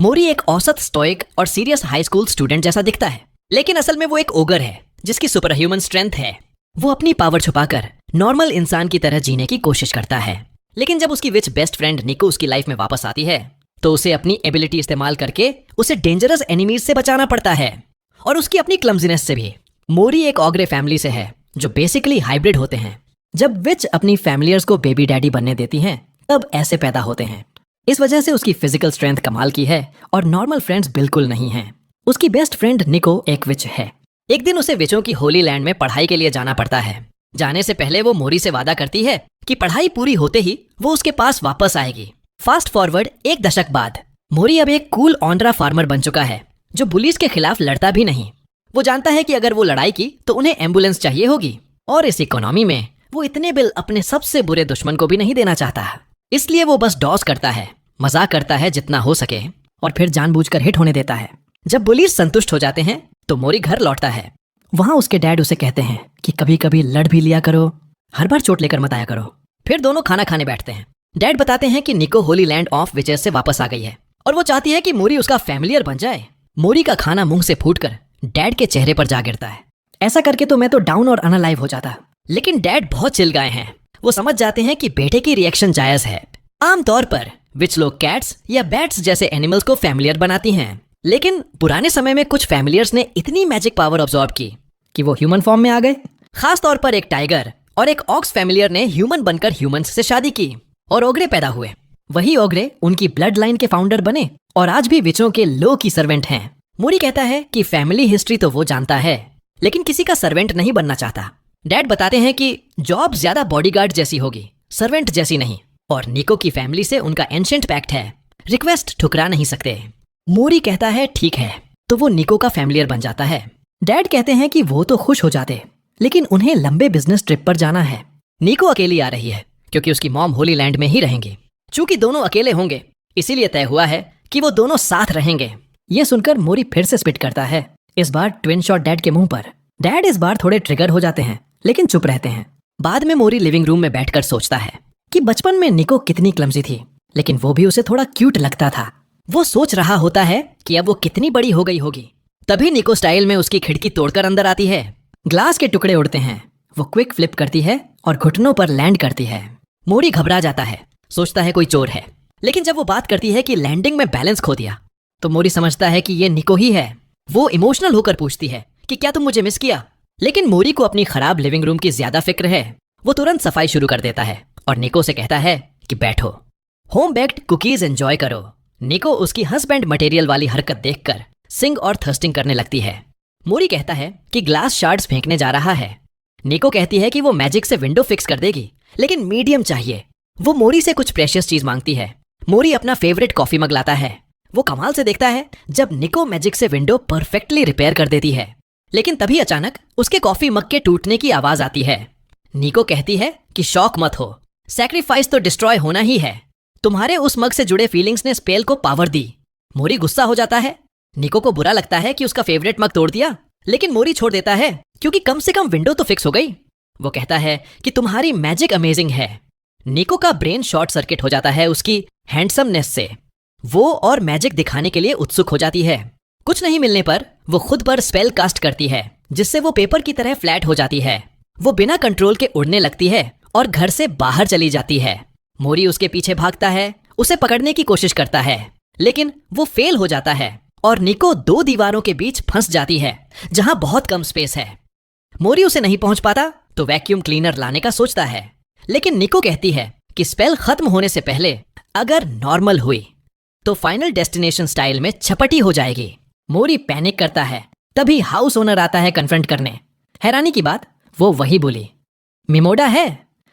मोरी एक औसत स्टोइक और सीरियस हाई स्कूल स्टूडेंट जैसा दिखता है, लेकिन असल में वो एक ओगर है जिसकी सुपर ह्यूमन स्ट्रेंथ है। वो अपनी पावर छुपाकर नॉर्मल इंसान की तरह जीने की कोशिश करता है, लेकिन जब उसकी विच बेस्ट फ्रेंड निको उसकी लाइफ में वापस आती है तो उसे अपनी एबिलिटी इस्तेमाल करके उसे डेंजरस एनिमीज से बचाना पड़ता है, और उसकी अपनी क्लमजीनेस से भी। मोरी एक ऑग्रे फैमिली से है जो बेसिकली हाइब्रिड होते हैं। जब विच अपनी फैमिलियर्स को बेबी डैडी बनने देती हैं तब ऐसे पैदा होते हैं। इस वजह से उसकी फिजिकल स्ट्रेंथ कमाल की है और नॉर्मल फ्रेंड्स बिल्कुल नहीं हैं। उसकी बेस्ट फ्रेंड निको एक विच है। एक दिन उसे विचों की होली लैंड में पढ़ाई के लिए जाना पड़ता है। जाने से पहले वो मोरी से वादा करती है कि पढ़ाई पूरी होते ही वो उसके पास वापस आएगी। फास्ट फॉरवर्ड एक दशक बाद मोरी अब एक कूल ऑनरा फार्मर बन चुका है जो पुलिस के खिलाफ लड़ता भी नहीं। वो जानता है कि अगर वो लड़ाई की तो उन्हें एम्बुलेंस चाहिए होगी, और इस इकोनॉमी में वो इतने बिल अपने सबसे बुरे दुश्मन को भी नहीं देना चाहता। इसलिए वो बस डॉस करता है, मजाक करता है जितना हो सके, और फिर जानबूझकर हिट होने देता है। जब पुलिस संतुष्ट हो जाते हैं तो मोरी घर लौटता है। वहां उसके डैड उसे कहते हैं कि कभी कभी लड़ भी लिया करो, हर बार चोट लेकर मत आया करो। फिर दोनों खाना खाने बैठते हैं। डैड बताते हैं कि निको होली लैंड ऑफ विचेस से वापस आ गई है और वो चाहती है कि मोरी उसका फैमिलियर बन जाए। मोरी का खाना मुंह से फूटकर डैड के चेहरे पर जा गिरता है। ऐसा करके तो मैं तो डाउन और अनअलाइव हो जाता, लेकिन डैड बहुत चिल गए हैं। वो समझ जाते हैं कि बेटे की रिएक्शन जायज है। आमतौर पर विच लोग कैट्स या बैट्स जैसे एनिमल्स को फैमिलियर बनाती हैं, लेकिन पुराने समय में कुछ फैमिलियर्स ने इतनी मैजिक पावर ऑब्जॉर्व की कि वो ह्यूमन फॉर्म में आ गए। खास तौर पर एक टाइगर और एक ऑक्स फैमिलियर ने ह्यूमन बनकर ह्यूमंस से शादी की और ओग्रे पैदा हुए। वही ओग्रे उनकी ब्लड लाइन के फाउंडर बने और आज भी विचों के लो की सर्वेंट हैं। मोरी कहता है कि फैमिली हिस्ट्री तो वो जानता है, लेकिन किसी का सर्वेंट नहीं बनना चाहता। डैड बताते हैं कि जॉब ज्यादा बॉडीगार्ड जैसी होगी, सर्वेंट जैसी नहीं, और निको की फैमिली से उनका एंशिएंट पैक्ट है, रिक्वेस्ट ठुकरा नहीं सकते। मोरी कहता है ठीक है, तो वो निको का फैमिलियर बन जाता है। डैड कहते हैं कि वो तो खुश हो जाते, लेकिन उन्हें लंबे बिजनेस ट्रिप पर जाना है। निको अकेली आ रही है क्योंकि उसकी मॉम होली लैंड में ही रहेंगी। चूंकि दोनों अकेले होंगे इसीलिए तय हुआ है कि वो दोनों साथ रहेंगे। ये सुनकर मोरी फिर से स्पिट करता है, इस बार ट्विन शॉट डैड के मुंह पर। डैड इस बार थोड़े ट्रिगर हो जाते हैं, लेकिन चुप रहते हैं। बाद में मोरी लिविंग रूम में बैठकर सोचता है कि बचपन में निको कितनी क्लमजी थी, लेकिन वो भी उसे थोड़ा क्यूट लगता था। वो सोच रहा होता है कि अब वो कितनी बड़ी हो गई होगी। तभी निको स्टाइल में उसकी खिड़की तोड़कर अंदर आती है। ग्लास के टुकड़े उड़ते हैं। वो क्विक फ्लिप करती है और घुटनों पर लैंड करती है। मोरी घबरा जाता है, सोचता है कोई चोर है, लेकिन जब वो बात करती है कि लैंडिंग में बैलेंस खो दिया तो मोरी समझता है कि ये निको ही है। वो इमोशनल होकर पूछती है कि क्या तुम मुझे मिस किया, लेकिन मोरी को अपनी खराब लिविंग रूम की ज्यादा फिक्र है। वो तुरंत सफाई शुरू कर देता है और निको से कहता है कि बैठो, होम बेक्ड कुकीज एंजॉय करो। निको उसकी हस्बैंड मटेरियल वाली हरकत देखकर सिंग और थर्स्टिंग करने लगती है। मोरी कहता है कि ग्लास शार्ड्स फेंकने जा रहा है। निको कहती है कि वो मैजिक से विंडो फिक्स कर देगी, लेकिन मीडियम चाहिए। वो मोरी से कुछ प्रेशियस चीज मांगती है। मोरी अपना फेवरेट कॉफी मग लाता है। वो कमाल से देखता है जब निको मैजिक से विंडो परफेक्टली रिपेयर कर देती है, लेकिन तभी अचानक उसके कॉफी मग के टूटने की आवाज आती है। निको कहती है कि शॉक मत हो, सैक्रिफाइस तो डिस्ट्रॉय होना ही है। तुम्हारे उस मग से जुड़े फीलिंग्स ने स्पेल को पावर दी। मोरी गुस्सा हो जाता है। निको को बुरा लगता है कि उसका फेवरेट मग तोड़ दिया, लेकिन मोरी छोड़ देता है क्योंकि कम से कम विंडो तो फिक्स हो गई। वो कहता है कि तुम्हारी मैजिक अमेजिंग है। निको का ब्रेन शॉर्ट सर्किट हो जाता है उसकी हैंडसमनेस से। वो और मैजिक दिखाने के लिए उत्सुक हो जाती है। कुछ नहीं मिलने पर वो खुद पर स्पेल कास्ट करती है, जिससे वो पेपर की तरह फ्लैट हो जाती है। वो बिना कंट्रोल के उड़ने लगती है और घर से बाहर चली जाती है। मोरी उसके पीछे भागता है, उसे पकड़ने की कोशिश करता है, लेकिन वो फेल हो जाता है और निको दो दीवारों के बीच फंस जाती है जहां बहुत कम स्पेस है। मोरी उसे नहीं पहुंच पाता तो वैक्यूम क्लीनर लाने का सोचता है, लेकिन निको कहती है कि स्पेल खत्म होने से पहले अगर नॉर्मल हुई तो फाइनल डेस्टिनेशन स्टाइल में छपटी हो जाएगी। मोरी पैनिक करता है। तभी हाउस ओनर आता है कन्फ्रंट करने। हैरानी की बात, वो वही बोली मिमोडा है।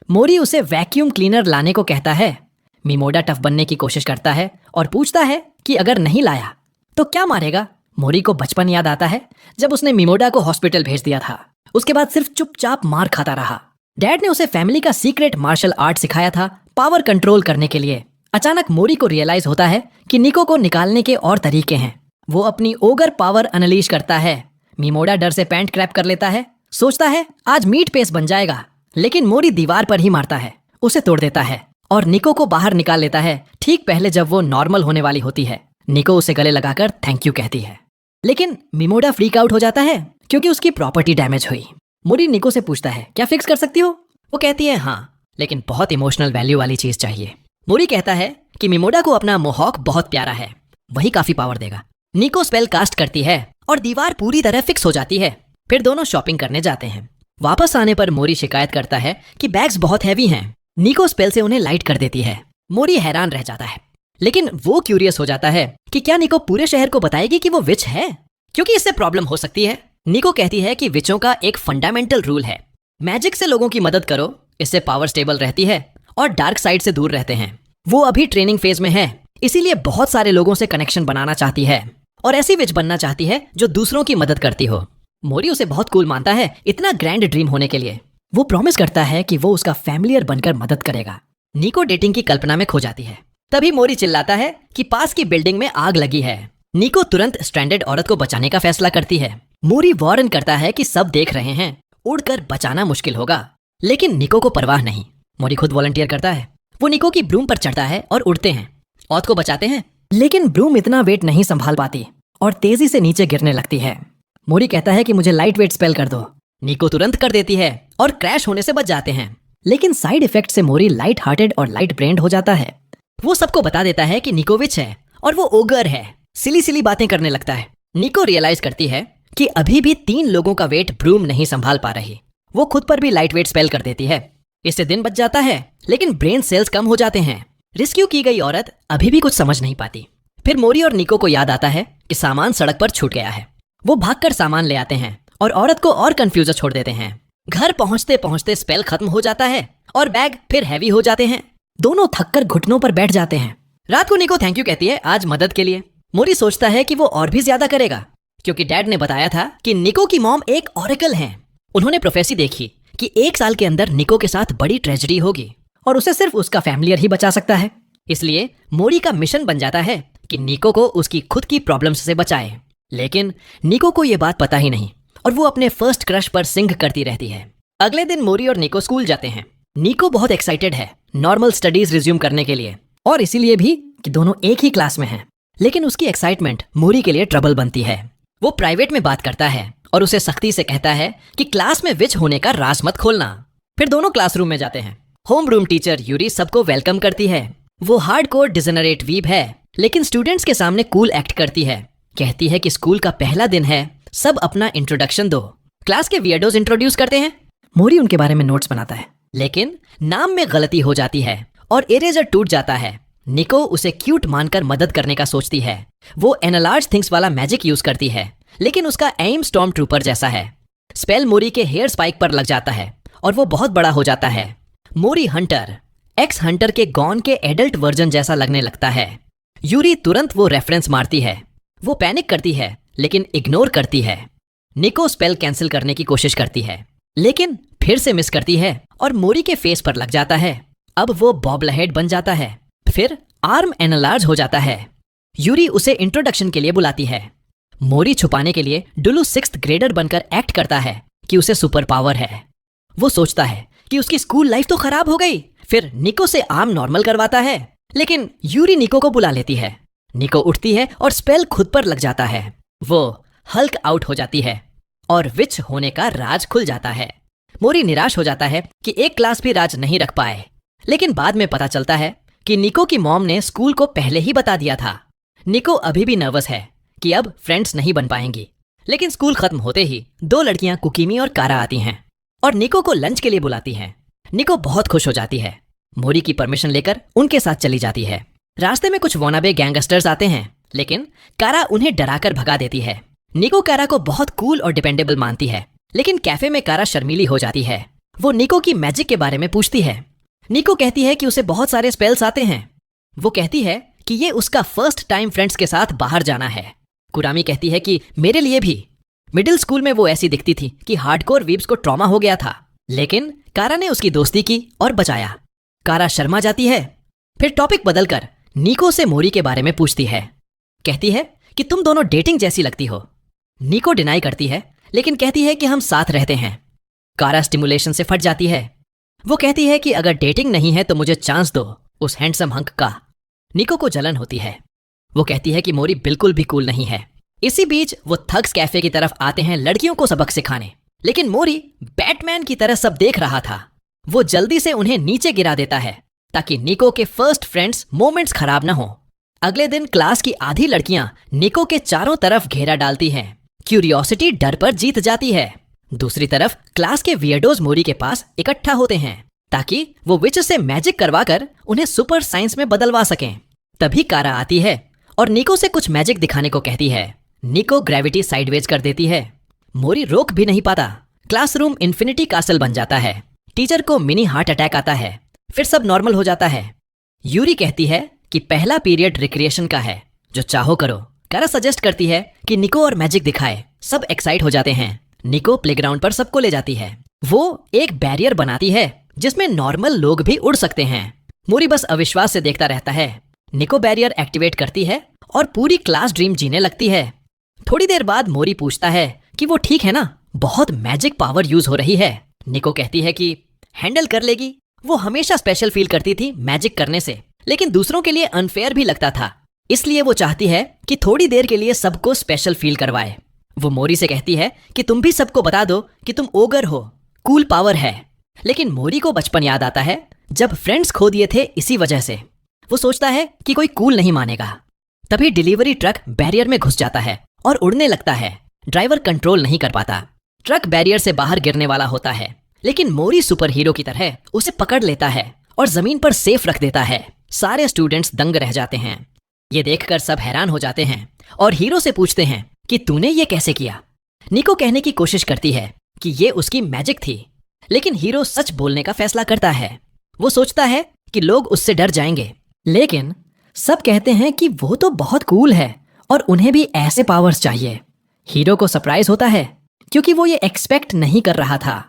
मोरी उसे वैक्यूम क्लीनर लाने को कहता है। मिमोडा टफ बनने की कोशिश करता है और पूछता है कि अगर नहीं लाया तो क्या मारेगा। मोरी को बचपन याद आता है जब उसने मिमोडा को हॉस्पिटल भेज दिया था। उसके बाद सिर्फ चुपचाप मार खाता रहा। डैड ने उसे फैमिली का सीक्रेट मार्शल आर्ट सिखाया था पावर कंट्रोल करने के लिए। अचानक मोरी को रियलाइज होता है कि निको को निकालने के और तरीके हैं। वो अपनी ओगर पावर अनलीश करता है। मिमोडा डर से पैंट क्रैप कर लेता है, सोचता है आज मीट पेस्ट बन जाएगा, लेकिन मोरी दीवार पर ही मारता है, उसे तोड़ देता है और निको को बाहर निकाल लेता है ठीक पहले जब वो नॉर्मल होने वाली होती है। निको उसे गले लगाकर थैंक यू कहती है, लेकिन मिमोडा फ्रीक आउट हो जाता है क्योंकि उसकी प्रॉपर्टी डैमेज हुई। मोरी निको से पूछता है क्या फिक्स कर सकती हो? वो कहती है हाँ, लेकिन बहुत इमोशनल वैल्यू वाली चीज चाहिए। मोरी कहता है कि मिमोडा को अपना मोहॉक बहुत प्यारा है, वही काफी पावर देगा। निको स्पेल कास्ट करती है और दीवार पूरी तरह फिक्स हो जाती है। फिर दोनों शॉपिंग करने जाते हैं। वापस आने पर मोरी शिकायत करता है कि बैग्स बहुत हैवी हैं। निको स्पेल से उन्हें लाइट कर देती है। मोरी हैरान रह जाता है, लेकिन वो क्यूरियस हो जाता है कि क्या निको पूरे शहर को बताएगी कि वो विच है, क्योंकि इससे प्रॉब्लम हो सकती है। निको कहती है कि विचों का एक फंडामेंटल रूल है, मैजिक से लोगों की मदद करो, इससे पावर स्टेबल रहती है और डार्क साइड से दूर रहते हैं। वो अभी ट्रेनिंग फेज में है, इसीलिए बहुत सारे लोगों से कनेक्शन बनाना चाहती है और ऐसी विच बनना चाहती है जो दूसरों की मदद करती हो। मोरी उसे बहुत कूल मानता है इतना ग्रैंड ड्रीम होने के लिए। वो प्रॉमिस करता है कि वो उसका फैमिलियर बनकर मदद करेगा। निको डेटिंग की कल्पना में खो जाती है। तभी मोरी चिल्लाता है कि पास की बिल्डिंग में आग लगी है। निको तुरंत स्ट्रैंडेड औरत को बचाने का फैसला करती है। मोरी वार्न करता है कि सब देख रहे हैं, उड़कर बचाना मुश्किल होगा, लेकिन निको को परवाह नहीं। मोरी खुद वॉलंटियर करता है। वो निको की ब्रूम पर चढ़ता है और उड़ते हैं, औरत को बचाते हैं, लेकिन ब्रूम इतना वेट नहीं संभाल पाती और तेजी से नीचे गिरने लगती है। मोरी कहता है कि मुझे लाइट वेट स्पेल कर दो। निको तुरंत कर देती है और क्रैश होने से बच जाते हैं, लेकिन साइड इफेक्ट से मोरी लाइट हार्टेड और लाइट ब्रेन्ड हो जाता है। वो सबको बता देता है कि निको विच है और वो ओगर है। सिली सिली बातें करने लगता है। निको रियलाइज करती है कि अभी भी 3 लोगों का वेट ब्रूम नहीं संभाल पा रही। वो खुद पर भी लाइट वेट स्पेल कर देती है। इससे दिन बच जाता है, लेकिन ब्रेन सेल्स कम हो जाते हैं। रेस्क्यू की गई औरत अभी भी कुछ समझ नहीं पाती। फिर मोरी और निको को याद आता है कि सामान सड़क पर छूट गया है। वो भागकर सामान ले आते हैं और औरत को और कंफ्यूज छोड़ देते हैं। घर पहुंचते पहुंचते स्पेल खत्म हो जाता है और बैग फिर हैवी हो जाते हैं। दोनों थककर घुटनों पर बैठ जाते हैं। रात को निको थैंक यू कहती है आज मदद के लिए। मोरी सोचता है कि वो और भी ज्यादा करेगा, क्योंकि डैड ने बताया था कि निको की मॉम एक ऑरेकल हैं। उन्होंने प्रोफेसी देखी कि 1 साल के अंदर निको के साथ बड़ी ट्रेजेडी होगी और उसे सिर्फ उसका फैमिलियर ही बचा सकता है। इसलिए मोरी का मिशन बन जाता है कि निको को उसकी खुद की प्रॉब्लम्स से बचाए। लेकिन निको को ये बात पता ही नहीं और वो अपने फर्स्ट क्रश पर सिंग करती रहती है। अगले दिन मोरी और निको स्कूल जाते हैं। निको बहुत एक्साइटेड है नॉर्मल स्टडीज रिज्यूम करने के लिए, और इसीलिए भी कि दोनों एक ही क्लास में हैं। लेकिन उसकी एक्साइटमेंट मोरी के लिए ट्रबल बनती है। वो प्राइवेट में बात करता है और उसे सख्ती से कहता है कि क्लास में विच होने का राज मत खोलना। फिर दोनों क्लासरूम में जाते हैं। होम रूम टीचर यूरी सबको वेलकम करती है। वो हार्डकोर डिजेनरेट वीब है, लेकिन स्टूडेंट्स के सामने कूल एक्ट करती है। कहती है कि स्कूल का पहला दिन है, सब अपना इंट्रोडक्शन दो। क्लास के वियर्डोज इंट्रोड्यूस करते हैं। मोरी उनके बारे में नोट्स बनाता है, लेकिन नाम में गलती हो जाती है और इरेजर टूट जाता है। निको उसे क्यूट मानकर मदद करने का सोचती है। वो एनालार्ज थिंग्स वाला मैजिक यूज करती है, लेकिन उसका एम स्टॉर्म ट्रूपर जैसा है। स्पेल मोरी के हेयर स्पाइक पर लग जाता है और वो बहुत बड़ा हो जाता है। मोरी हंटर एक्स हंटर के गॉन के एडल्ट वर्जन जैसा लगने लगता है। यूरी तुरंत वो रेफरेंस मारती है। वो पैनिक करती है, लेकिन इग्नोर करती है। निको स्पेल कैंसिल करने की कोशिश करती है, लेकिन फिर से मिस करती है और मोरी के फेस पर लग जाता है। अब वो बॉब्लहेड बन जाता है। फिर आर्म एनालार्ज हो जाता है। यूरी उसे इंट्रोडक्शन के लिए बुलाती है। मोरी छुपाने के लिए डुलू 6th ग्रेडर बनकर एक्ट करता है कि उसे सुपर पावर है। वो सोचता है कि उसकी स्कूल लाइफ तो खराब हो गई। फिर निको से आर्म नॉर्मल करवाता है, लेकिन यूरी निको को बुला लेती है। निको उठती है और स्पेल खुद पर लग जाता है। वो हल्क आउट हो जाती है और विच होने का राज खुल जाता है। मोरी निराश हो जाता है कि एक क्लास भी राज नहीं रख पाए, लेकिन बाद में पता चलता है कि निको की मॉम ने स्कूल को पहले ही बता दिया था। निको अभी भी नर्वस है कि अब फ्रेंड्स नहीं बन पाएंगी, लेकिन स्कूल खत्म होते ही 2 लड़कियां कुकीमी और कारा आती हैं और निको को लंच के लिए बुलाती हैं। निको बहुत खुश हो जाती है। मोरी की परमिशन लेकर उनके साथ चली जाती है। रास्ते में कुछ वॉनाबे गैंगस्टर्स आते हैं, लेकिन कारा उन्हें डराकर भगा देती है। निको कारा को बहुत कूल और डिपेंडेबल मानती है, लेकिन कैफे में कारा शर्मीली हो जाती है। वो निको की मैजिक के बारे में पूछती है। निको कहती है कि उसे बहुत सारे स्पेल्स आते हैं। वो कहती है कि ये उसका फर्स्ट टाइम फ्रेंड्स के साथ बाहर जाना है। कुरामी कहती है कि मेरे लिए भी। मिडिल स्कूल में वो ऐसी दिखती थी कि हार्डकोर वीब्स को ट्रॉमा हो गया था, लेकिन कारा ने उसकी दोस्ती की और बचाया। कारा शर्मा जाती है। फिर टॉपिक बदलकर निको से मोरी के बारे में पूछती है। कहती है कि तुम दोनों डेटिंग जैसी लगती हो। निको डिनाई करती है, लेकिन कहती है कि हम साथ रहते हैं। कारा स्टिमुलेशन से फट जाती है। वो कहती है कि अगर डेटिंग नहीं है तो मुझे चांस दो उस हैंडसम हंक का। निको को जलन होती है। वो कहती है कि मोरी बिल्कुल भी कूल नहीं है। इसी बीच वो थग्स कैफे की तरफ आते हैं लड़कियों को सबक सिखाने, लेकिन मोरी बैटमैन की तरह सब देख रहा था। वो जल्दी से उन्हें नीचे गिरा देता है ताकि निको के फर्स्ट फ्रेंड्स मोमेंट्स खराब ना हो। अगले दिन क्लास की आधी लड़कियां निको के चारों तरफ घेरा डालती हैं। क्यूरियोसिटी डर पर जीत जाती है। दूसरी तरफ क्लास के वियर्डोज मोरी के पास इकट्ठा होते हैं ताकि वो विच से मैजिक करवाकर उन्हें सुपर साइंस में बदलवा सकें। तभी कारा आती है और निको से कुछ मैजिक दिखाने को कहती है। निको ग्रेविटी साइडवेज कर देती है। मोरी रोक भी नहीं पाता। क्लासरूम इन्फिनिटी कासल बन जाता है। टीचर को मिनी हार्ट अटैक आता है। फिर सब नॉर्मल हो जाता है। यूरी कहती है कि पहला पीरियड रिक्रिएशन का है, जो चाहो करो। कारा सजेस्ट करती है कि निको और मैजिक दिखाए। सब एक्साइट हो जाते हैं। निको प्लेग्राउंड पर सबको ले जाती है। वो एक बैरियर बनाती है जिसमें नॉर्मल लोग भी उड़ सकते हैं। मोरी बस अविश्वास से देखता रहता है। निको बैरियर एक्टिवेट करती है और पूरी क्लास ड्रीम जीने लगती है। थोड़ी देर बाद मोरी पूछता है कि वो ठीक है ना, बहुत मैजिक पावर यूज हो रही है। निको कहती है कि हैंडल कर लेगी। वो हमेशा स्पेशल फील करती थी मैजिक करने से, लेकिन दूसरों के लिए अनफेयर भी लगता था। इसलिए वो चाहती है कि थोड़ी देर के लिए सबको स्पेशल फील करवाए। वो मोरी से कहती है कि तुम भी सबको बता दो कि तुम ओगर हो, कूल पावर है। लेकिन मोरी को बचपन याद आता है जब फ्रेंड्स खो दिए थे इसी वजह से। वो सोचता है कि कोई कूल नहीं मानेगा। तभी डिलीवरी ट्रक बैरियर में घुस जाता है और उड़ने लगता है। ड्राइवर कंट्रोल नहीं कर पाता। ट्रक बैरियर से बाहर गिरने वाला होता है, लेकिन मोरी सुपर हीरो की तरह उसे पकड़ लेता है और जमीन पर सेफ रख देता है। सारे स्टूडेंट्स दंग रह जाते हैं। ये देखकर सब हैरान हो जाते हैं और हीरो से पूछते हैं कि तूने ये कैसे किया। निको कहने की कोशिश करती है कि ये उसकी मैजिक थी, लेकिन हीरो सच बोलने का फैसला करता है। वो सोचता है कि लोग उससे डर जाएंगे, लेकिन सब कहते हैं कि वो तो बहुत कूल है और उन्हें भी ऐसे पावर्स चाहिए। हीरो को सरप्राइज होता है क्योंकि वो ये एक्सपेक्ट नहीं कर रहा था।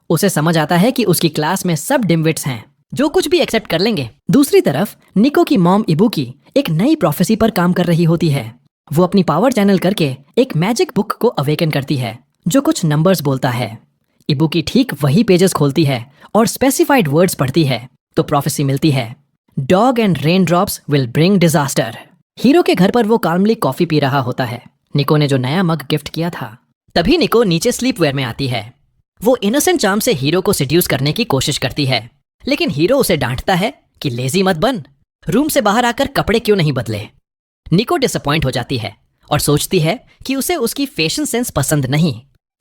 उसे समझ आता है कि उसकी क्लास में सब डिमविट्स हैं, जो कुछ भी एक्सेप्ट कर लेंगे। दूसरी तरफ निको की मॉम इबुकी एक नई प्रोफेसी पर काम कर रही होती है। वो अपनी पावर चैनल करके एक मैजिक बुक को अवेकन करती है जो कुछ नंबर्स बोलता है। इबुकी ठीक वही पेजेस खोलती है और स्पेसिफाइड वर्ड्स पढ़ती है तो प्रोफेसी मिलती है, dog and rain drops will bring disaster. Hero के घर पर वो काल्मली कॉफी पी रहा होता है, निको ने जो नया मग गिफ्ट किया था। तभी निको नीचे स्लीपवेयर में आती है। वो इनोसेंट चार्म से हीरो को सिड्यूस करने की कोशिश करती है, लेकिन हीरो उसे डांटता है कि लेजी मत बन, रूम से बाहर आकर कपड़े क्यों नहीं बदले। निको डिसअपॉइंट हो जाती है और सोचती है कि उसे उसकी फैशन सेंस पसंद नहीं,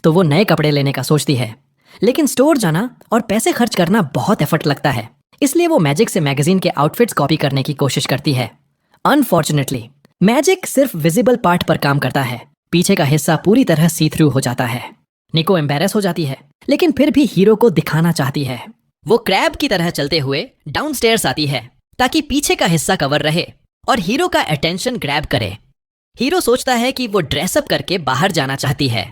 तो वो नए कपड़े लेने का सोचती है। लेकिन स्टोर जाना और पैसे खर्च करना बहुत एफर्ट लगता है, इसलिए वो मैजिक से मैगजीन के आउटफिट्स कॉपी करने की कोशिश करती है। अनफॉर्चुनेटली मैजिक सिर्फ विजिबल पार्ट पर काम करता है, पीछे का हिस्सा पूरी तरह सी थ्रू हो जाता है। निको एम्बेरस हो जाती है, लेकिन फिर भी हीरो को दिखाना चाहती है। वो क्रैब की तरह चलते हुए डाउनस्टेयर्स आती है ताकि पीछे का हिस्सा कवर रहे और हीरो का अटेंशन ग्रैब करे। हीरो सोचता है कि वो ड्रेसअप करके बाहर जाना चाहती है।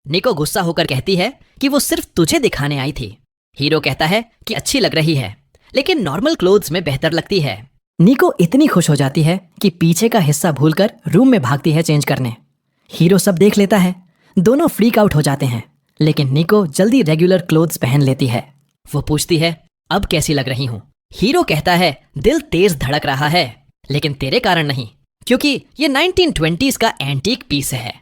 निको गुस्सा होकर कहती है कि वो सिर्फ तुझे दिखाने आई थी। हीरो कहता है कि अच्छी लग रही है, लेकिन नॉर्मल क्लोथ्स में बेहतर लगती है। निको इतनी खुश हो जाती है कि पीछे का हिस्सा भूलकर रूम में भागती है चेंज करने। हीरो सब देख लेता है। दोनों फ्रीक आउट हो जाते हैं, लेकिन निको जल्दी रेगुलर क्लोथ्स पहन लेती है। वो पूछती है अब कैसी लग रही हूँ। हीरो कहता है दिल तेज धड़क रहा है, लेकिन तेरे कारण नहीं, क्योंकि ये 1920s का एंटीक पीस है।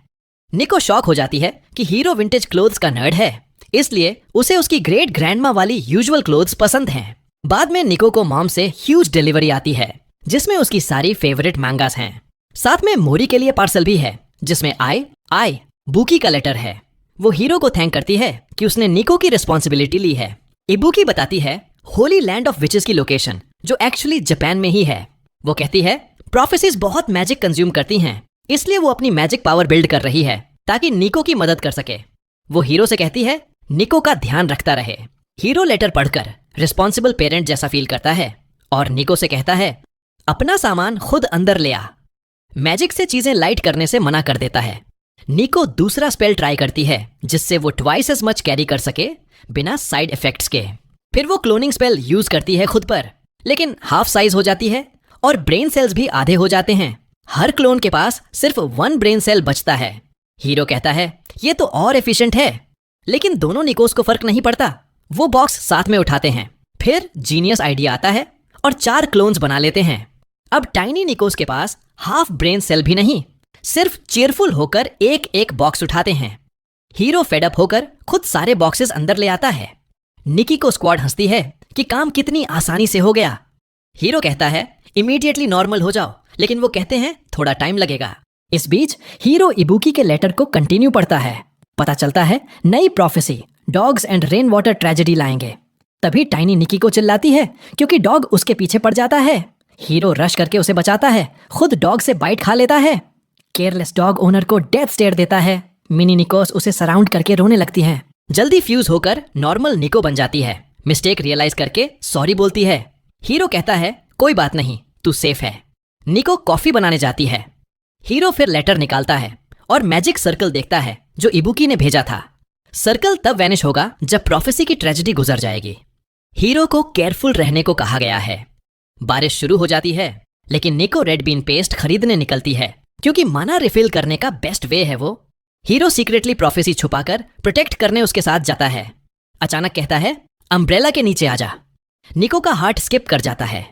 निको शॉक हो जाती है कि हीरो विंटेज क्लोथ्स का नर्ड है, इसलिए उसे उसकी ग्रेट ग्रैंडमा वाली यूजुअल क्लोथ्स पसंद हैं। बाद में निको को मॉम से ह्यूज डिलीवरी आती है जिसमें उसकी सारी फेवरेट मैंगास हैं। साथ में मोरी के लिए पार्सल भी है जिसमें आई बुकी का लेटर है। वो हीरो को थैंक करती है कि उसने निको की रिस्पॉन्सिबिलिटी ली है। इबुकी बताती है होली लैंड ऑफ विचेस की लोकेशन, जो एक्चुअली जापान में ही है। वो कहती है प्रोफेसीज बहुत मैजिक कंज्यूम करती हैं, इसलिए वो अपनी मैजिक पावर बिल्ड कर रही है ताकि निको की मदद कर सके। वो हीरो से कहती है निको का ध्यान रखता रहे। हीरो लेटर पढ़कर रिस्पॉन्सिबल पेरेंट जैसा फील करता है और निको से कहता है अपना सामान खुद अंदर ले आ। मैजिक से चीजें लाइट करने से मना कर देता है। निको दूसरा स्पेल ट्राई करती है जिससे वो ट्वाइस एज मच कैरी कर सके बिना साइड इफेक्ट्स के। फिर वो क्लोनिंग स्पेल यूज करती है खुद पर, लेकिन हाफ साइज हो जाती है और ब्रेन सेल्स भी आधे हो जाते हैं। हर क्लोन के पास सिर्फ 1 ब्रेन सेल बचता है। हीरो कहता है ये तो और एफिशिएंट है, लेकिन दोनों निकोस को फर्क नहीं पड़ता। वो बॉक्स साथ में उठाते हैं। फिर जीनियस आइडिया आता है और 4 क्लोन्स बना लेते हैं। अब टाइनी निकोस के पास हाफ ब्रेन सेल भी नहीं, सिर्फ चेयरफुल होकर एक एक बॉक्स उठाते हैं। हीरो फेडअप होकर खुद सारे बॉक्सेस अंदर ले आता है। निकी को स्क्वाड हंसती है कि काम कितनी आसानी से हो गया। हीरो कहता है इमीडिएटली नॉर्मल हो जाओ, लेकिन वो कहते हैं थोड़ा टाइम लगेगा। इस बीच हीरो इबुकी के लेटर को कंटिन्यू पढ़ता है। पता चलता है नई prophecy dogs and rain water tragedy लाएंगे। तभी टाइनी निकी को चिल्लाती है क्योंकि डॉग उसके पीछे पड़ जाता है। हीरो रश करके उसे बचाता है, खुद डॉग से बाइट खा लेता है। केयरलेस डॉग ओनर को डेथ स्टेयर देता है। मिनी निकोस उसे सराउंड करके रोने लगती है। जल्दी फ्यूज होकर नॉर्मल निको बन जाती है। मिस्टेक रियलाइज करके सॉरी बोलती है। हीरो कहता है कोई बात नहीं, तू सेफ है। निको कॉफी बनाने जाती है। हीरो फिर लेटर निकालता है और मैजिक सर्कल देखता है जो इबुकी ने भेजा था। सर्कल तब वैनिश होगा जब प्रोफेसी की ट्रेजेडी गुजर जाएगी। हीरो को केयरफुल रहने को कहा गया है। बारिश शुरू हो जाती है, लेकिन निको रेड बीन पेस्ट खरीदने निकलती है क्योंकि माना रिफिल करने का बेस्ट वे है वो। हीरो सीक्रेटली प्रोफेसी छुपाकर प्रोटेक्ट करने उसके साथ जाता है। अचानक कहता है अम्ब्रेला के नीचे आजा। निको का हार्ट स्किप कर जाता है।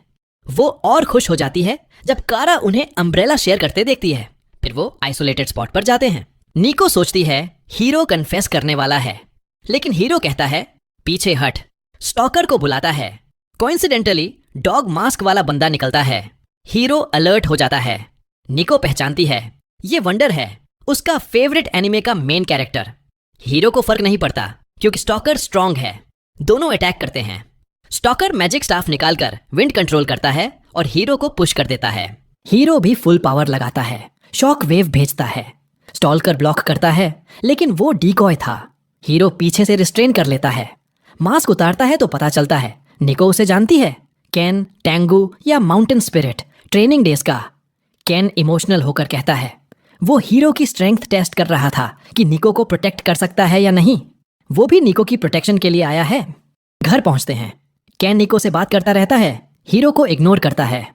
वो और खुश हो जाती है जब कारा उन्हें अम्ब्रेला शेयर करते देखती है। फिर वो आइसोलेटेड स्पॉट पर जाते हैं। निको सोचती है हीरो कन्फेस करने वाला है, लेकिन हीरो कहता है पीछे हट। स्टॉकर को बुलाता है। कोइंसिडेंटली डॉग मास्क वाला बंदा निकलता है। हीरो अलर्ट हो जाता है। निको पहचानती है ये वंडर है, उसका फेवरेट एनिमे का मेन कैरेक्टर। हीरो को फर्क नहीं पड़ता क्योंकि स्टॉकर स्ट्रांग है। दोनों अटैक करते हैं। स्टॉकर मैजिक स्टाफ निकालकर विंड कंट्रोल करता है और हीरो को पुश कर देता है। हीरो भी फुल पावर लगाता है, शॉक वेव भेजता है। स्टॉलकर ब्लॉक करता है, लेकिन वो डीकॉय था। हीरो पीछे से रिस्ट्रेन कर लेता है। मास्क उतारता है तो पता चलता है निको उसे जानती है। केन, टैंगू या माउंटेन स्पिरिट ट्रेनिंग डेज का। केन इमोशनल होकर कहता है वो हीरो की स्ट्रेंथ टेस्ट कर रहा था कि निको को प्रोटेक्ट कर सकता है या नहीं। वो भी निको की प्रोटेक्शन के लिए आया है। घर पहुंचते हैं। केन निको से बात करता रहता है, हीरो को इग्नोर करता है।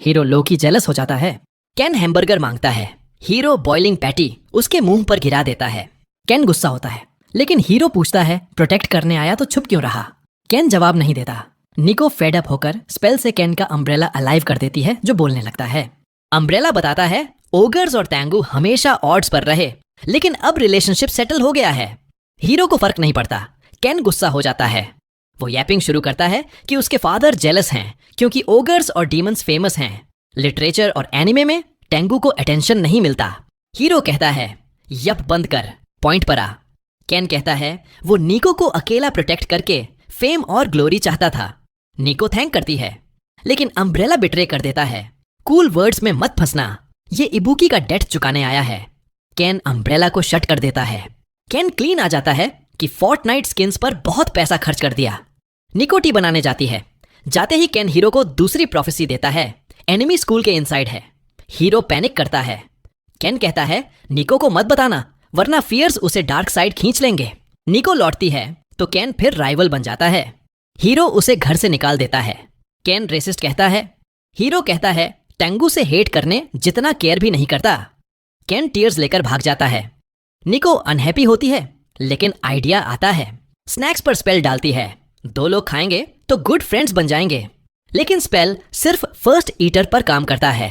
हीरो लोकी जेलस हो जाता है। केन हैमबर्गर मांगता है। हीरो बॉइलिंग पैटी उसके मुंह पर गिरा देता है। केन गुस्सा होता है, लेकिन हीरो पूछता है प्रोटेक्ट करने आया तो छुप क्यों रहा। केन जवाब नहीं देता। निको फेड अप होकर स्पेल से केन का अम्ब्रेला अलाइव कर देती है जो बोलने लगता है। अम्ब्रेला बताता है ओगर्स और टैंगू हमेशा ऑड्स पर रहे, लेकिन अब रिलेशनशिप सेटल हो गया है। हीरो को फर्क नहीं पड़ता। केन गुस्सा हो जाता है। वो यैपिंग शुरू करता है कि उसके फादर जेलस हैं क्योंकि ओगर्स और डीमंस फेमस हैं। लिटरेचर और एनिमे में टैंगू को अटेंशन नहीं मिलता। हीरो कहता है यप बंद कर, पॉइंट पर आ। केन कहता है वो निको को अकेला प्रोटेक्ट करके फेम और ग्लोरी चाहता था। निको थैंक करती है, लेकिन अम्ब्रेला बिट्रे कर देता है। कूल वर्ड्स में मत फंसना, ये इबुकी का डेट चुकाने आया है। केन अम्ब्रेला को शट कर देता है। केन क्लीन आ जाता है कि फोर्टनाइट स्किन्स पर बहुत पैसा खर्च कर दिया। निको टी बनाने जाती है। जाते ही केन हीरो को दूसरी प्रोफेसी देता है, एनिमी स्कूल के इनसाइड है। हीरो पैनिक करता है। केन कहता है निको को मत बताना, वरना फियर्स उसे डार्क साइड खींच लेंगे। निको लौटती है तो केन फिर राइवल बन जाता है। हीरो उसे घर से निकाल देता है। केन रेसिस्ट कहता है। हीरो कहता है टैंगू से हेट करने जितना केयर भी नहीं करता। केन टीयर्स लेकर भाग जाता है। निको अनहैप्पी होती है, लेकिन आइडिया आता है। स्नैक्स पर स्पेल डालती है। 2 लोग खाएंगे तो गुड फ्रेंड्स बन जाएंगे, लेकिन स्पेल सिर्फ फर्स्ट ईटर पर काम करता है।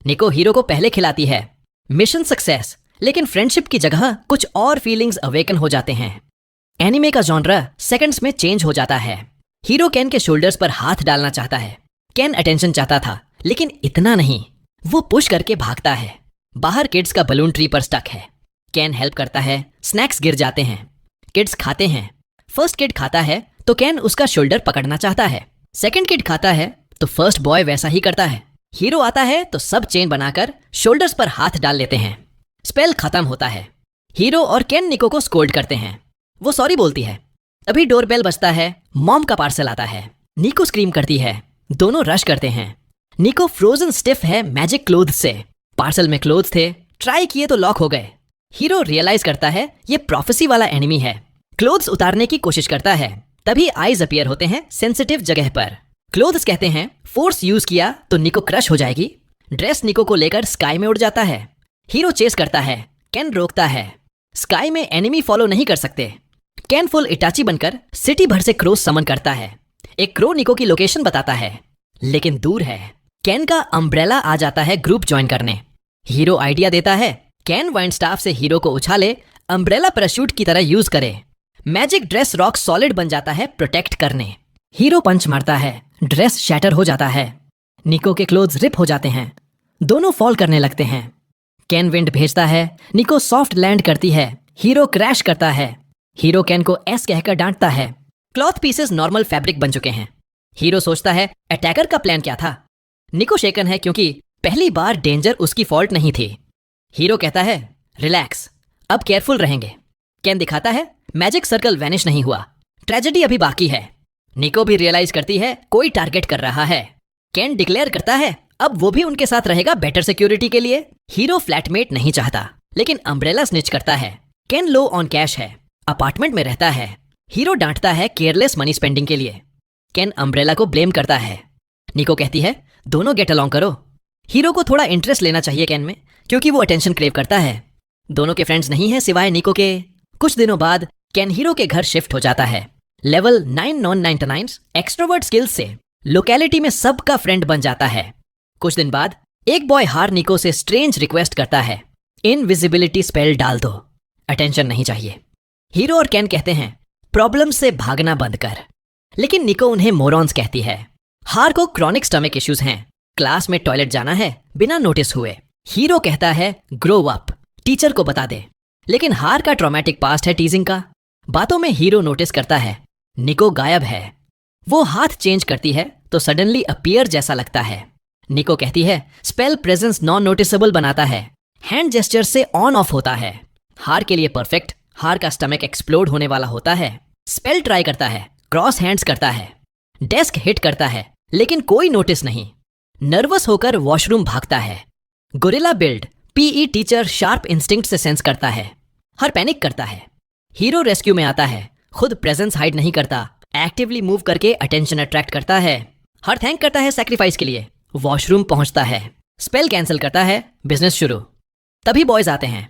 निको हीरो को पहले खिलाती है। मिशन सक्सेस, लेकिन फ्रेंडशिप की जगह कुछ और फीलिंग्स अवेकन हो जाते हैं। एनिमे का जॉनरा सेकंड्स में चेंज हो जाता है। हीरो केन के शोल्डर्स पर हाथ डालना चाहता है। केन अटेंशन चाहता था, लेकिन इतना नहीं। वो पुश करके भागता है। बाहर किड्स का बलून ट्री पर स्टक है। केन हेल्प करता है। स्नैक्स गिर जाते हैं। किड्स खाते हैं। फर्स्ट किड खाता है तो केन उसका शोल्डर पकड़ना चाहता है। सेकंड किड खाता है तो फर्स्ट बॉय वैसा ही करता है। हीरो आता है तो सब चेन बनाकर शोल्डर्स पर हाथ डाल लेते हैं। स्पेल खत्म होता है। हीरो और केन निको को स्कोल्ड करते हैं। वो सॉरी बोलती है। अभी डोरबेल बजता है। मॉम का पार्सल आता है। निको स्क्रीम करती है। दोनों रश करते हैं। निको फ्रोजन स्टिफ है मैजिक क्लोथ से। पार्सल में क्लोथ थे, ट्राई किए तो लॉक हो गए। हीरो रियलाइज करता है ये प्रोफेसी वाला एनिमी है। क्लोथ्स उतारने की कोशिश करता है, तभी आईज अपीयर होते हैं सेंसिटिव जगह पर। क्लोथ्स कहते हैं फोर्स यूज किया तो निको क्रश हो जाएगी। ड्रेस निको को लेकर स्काई में उड़ जाता है। हीरो चेस करता है। केन रोकता है। स्काई में एनिमी फॉलो नहीं कर सकते। केन फुल इटाची बनकर सिटी भर से क्रो समन करता है। एक क्रो निको की लोकेशन बताता है, लेकिन दूर है। कैन का अम्ब्रेला आ जाता है ग्रुप ज्वाइन करने। हीरो आइडिया देता है कैन वाइन स्टाफ से हीरो को उछाले, अम्ब्रेला पैराशूट की तरह यूज करे। मैजिक ड्रेस रॉक सॉलिड बन जाता है प्रोटेक्ट करने। हीरो पंच मारता है, ड्रेस शैटर हो जाता है। निको के क्लोथ्स रिप हो जाते हैं, दोनों फॉल करने लगते हैं। कैन विंड भेजता है, निको सॉफ्ट लैंड करती है, हीरो क्रैश करता है। हीरो कैन को एस कहकर डांटता है। क्लॉथ पीसेस नॉर्मल फैब्रिक बन चुके हैं। हीरो सोचता है अटैकर का प्लान क्या था। निको शेकन है क्योंकि पहली बार डेंजर उसकी फॉल्ट नहीं थी। हीरो कहता है रिलैक्स, अब केयरफुल रहेंगे। कैन दिखाता है मैजिक सर्कल वैनिश नहीं हुआ, ट्रेजेडी अभी बाकी है। निको भी रियलाइज करती है कोई टारगेट कर रहा है। कैन डिक्लेयर करता है अब वो भी उनके साथ रहेगा बेटर सिक्योरिटी के लिए। हीरो फ्लैटमेट नहीं चाहता, लेकिन अम्ब्रेला स्निच करता है। कैन लो ऑन कैश है, अपार्टमेंट में रहता है। हीरो डांटता है केयरलेस मनी स्पेंडिंग के लिए। कैन अम्ब्रेला को ब्लेम करता है। निको कहती है दोनों गेट अलॉन्ग करो। हीरो को थोड़ा इंटरेस्ट लेना चाहिए कैन में, क्योंकि वो अटेंशन क्रेव करता है। दोनों के फ्रेंड्स नहीं है सिवाय निको के। कुछ दिनों बाद कैन हीरो के घर शिफ्ट हो जाता है। लेवल 9 नॉन 99 एक्सट्रोवर्ट स्किल्स से लोकेलिटी में सबका फ्रेंड बन जाता है। कुछ दिन बाद एक बॉय हार निको से स्ट्रेंज रिक्वेस्ट करता है, इनविजिबिलिटी स्पेल डाल दो, अटेंशन नहीं चाहिए। हीरो और कैन कहते हैं प्रॉब्लम से भागना बंद कर, लेकिन निको उन्हें मोरॉन्स कहती है। हार को क्रॉनिक स्टमक इश्यूज हैं, क्लास में टॉयलेट जाना है बिना नोटिस हुए। हीरो कहता है ग्रो अप, टीचर को बता दे, लेकिन हार का ट्रॉमेटिक पास्ट है टीजिंग का। बातों में हीरो नोटिस करता है निको गायब है। वो हाथ चेंज करती है तो सडनली अपीयर जैसा लगता है। निको कहती है स्पेल प्रेजेंस नॉन नोटिसेबल बनाता है, हैंड जेस्चर से ऑन ऑफ होता है। हार के लिए परफेक्ट। हार का स्टमक एक्सप्लोड होने वाला होता है। स्पेल ट्राई करता है, क्रॉस हैंड्स करता है, डेस्क हिट करता है, लेकिन कोई नोटिस नहीं। नर्वस होकर वॉशरूम भागता है। Gorilla build PE teacher sharp instinct से सेंस करता है। हर पैनिक करता है। हीरो रेस्क्यू में आता है, खुद प्रेजेंस हाइड नहीं करता, एक्टिवली मूव करके अटेंशन अट्रैक्ट करता है। हर थैंक करता है सैक्रिफाइस के लिए। वॉशरूम पहुंचता है, स्पेल कैंसिल करता है, बिजनेस शुरू। तभी बॉयज आते हैं,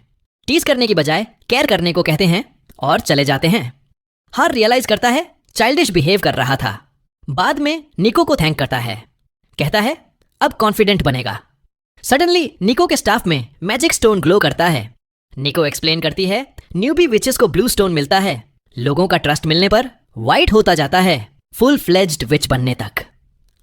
टीज करने की बजाय केयर करने को कहते हैं और चले जाते हैं। हर रियलाइज करता है चाइल्डिश बिहेव कर रहा था। बाद में निको को थैंक करता है, कहता है अब कॉन्फिडेंट बनेगा। सडनली निको के स्टाफ में मैजिक स्टोन ग्लो करता है। निको एक्सप्लेन करती है न्यूबी विचेस को ब्लू स्टोन मिलता है। लोगों का ट्रस्ट मिलने पर वाइट होता जाता है, फुल फ्लेज्ड विच बनने तक।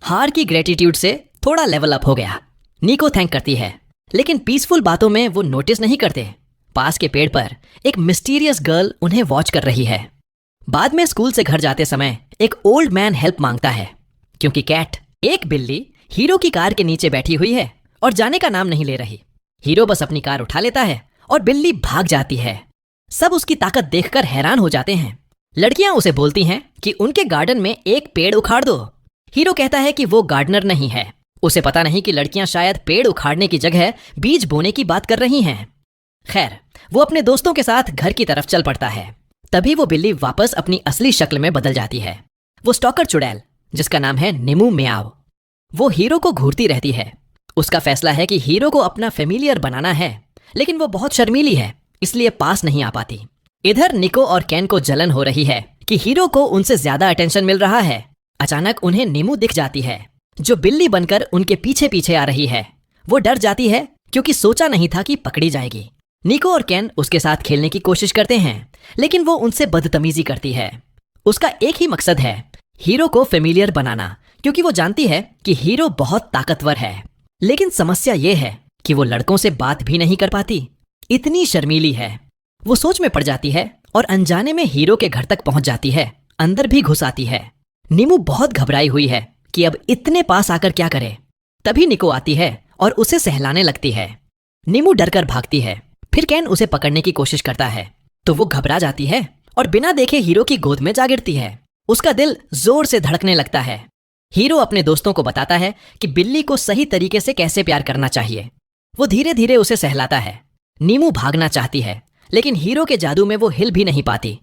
हार की ग्रेटिट्यूड से थोड़ा लेवल अप हो गया। निको थैंक करती है, लेकिन पीसफुल बातों में वो नोटिस नहीं करते। पास के पेड़ पर एक मिस्टीरियस गर्ल उन्हें वॉच कर रही है। बाद में स्कूल से घर जाते समय एक ओल्ड मैन हेल्प मांगता है, क्योंकि कैट एक बिल्ली हीरो की कार के नीचे बैठी हुई है और जाने का नाम नहीं ले रही। हीरो बस अपनी कार उठा लेता है और बिल्ली भाग जाती है। सब उसकी ताकत देखकर हैरान हो जाते हैं। लड़कियां उसे बोलती हैं कि उनके गार्डन में एक पेड़ उखाड़ दो। हीरो कहता है कि वो गार्डनर नहीं है। उसे पता नहीं कि लड़कियां शायद पेड़ उखाड़ने की जगह बीज बोने की बात कर रही हैं। खैर, वो अपने दोस्तों के साथ घर की तरफ चल पड़ता है। तभी वो बिल्ली वापस अपनी असली शक्ल में बदल जाती है। वो स्टॉकर चुड़ैल, जिसका नाम है निमू म्याओ, वो हीरो को घूरती रहती है। उसका फैसला है कि हीरो को अपना फेमिलियर बनाना है, लेकिन वो बहुत शर्मीली है, इसलिए पास नहीं आ पाती। इधर निको और कैन को जलन हो रही है कि हीरो को उनसे ज्यादा अटेंशन मिल रहा है। अचानक उन्हें निमू दिख जाती है, जो बिल्ली बनकर उनके पीछे पीछे आ रही है। वो डर जाती है क्योंकि सोचा नहीं था कि पकड़ी जाएगी। निको और कैन उसके साथ खेलने की कोशिश करते हैं, लेकिन वो उनसे बदतमीजी करती है। उसका एक ही मकसद है, हीरो को फेमिलियर बनाना, क्योंकि वो जानती है कि हीरो बहुत ताकतवर है। लेकिन समस्या ये है कि वो लड़कों से बात भी नहीं कर पाती, इतनी शर्मीली है। वो सोच में पड़ जाती है और अनजाने में हीरो के घर तक पहुंच जाती है, अंदर भी घुस आती है। निमू बहुत घबराई हुई है कि अब इतने पास आकर क्या करे। तभी निको आती है और उसे सहलाने लगती है। निमू डरकर भागती है। फिर कैन उसे पकड़ने की कोशिश करता है तो वो घबरा जाती है और बिना देखे हीरो की गोद में जा गिरती है। उसका दिल जोर से धड़कने लगता है। हीरो अपने दोस्तों को बताता है कि बिल्ली को सही तरीके से कैसे प्यार करना चाहिए। वो धीरे धीरे उसे सहलाता है। नीमू भागना चाहती है, लेकिन हीरो के जादू में वो हिल भी नहीं पाती।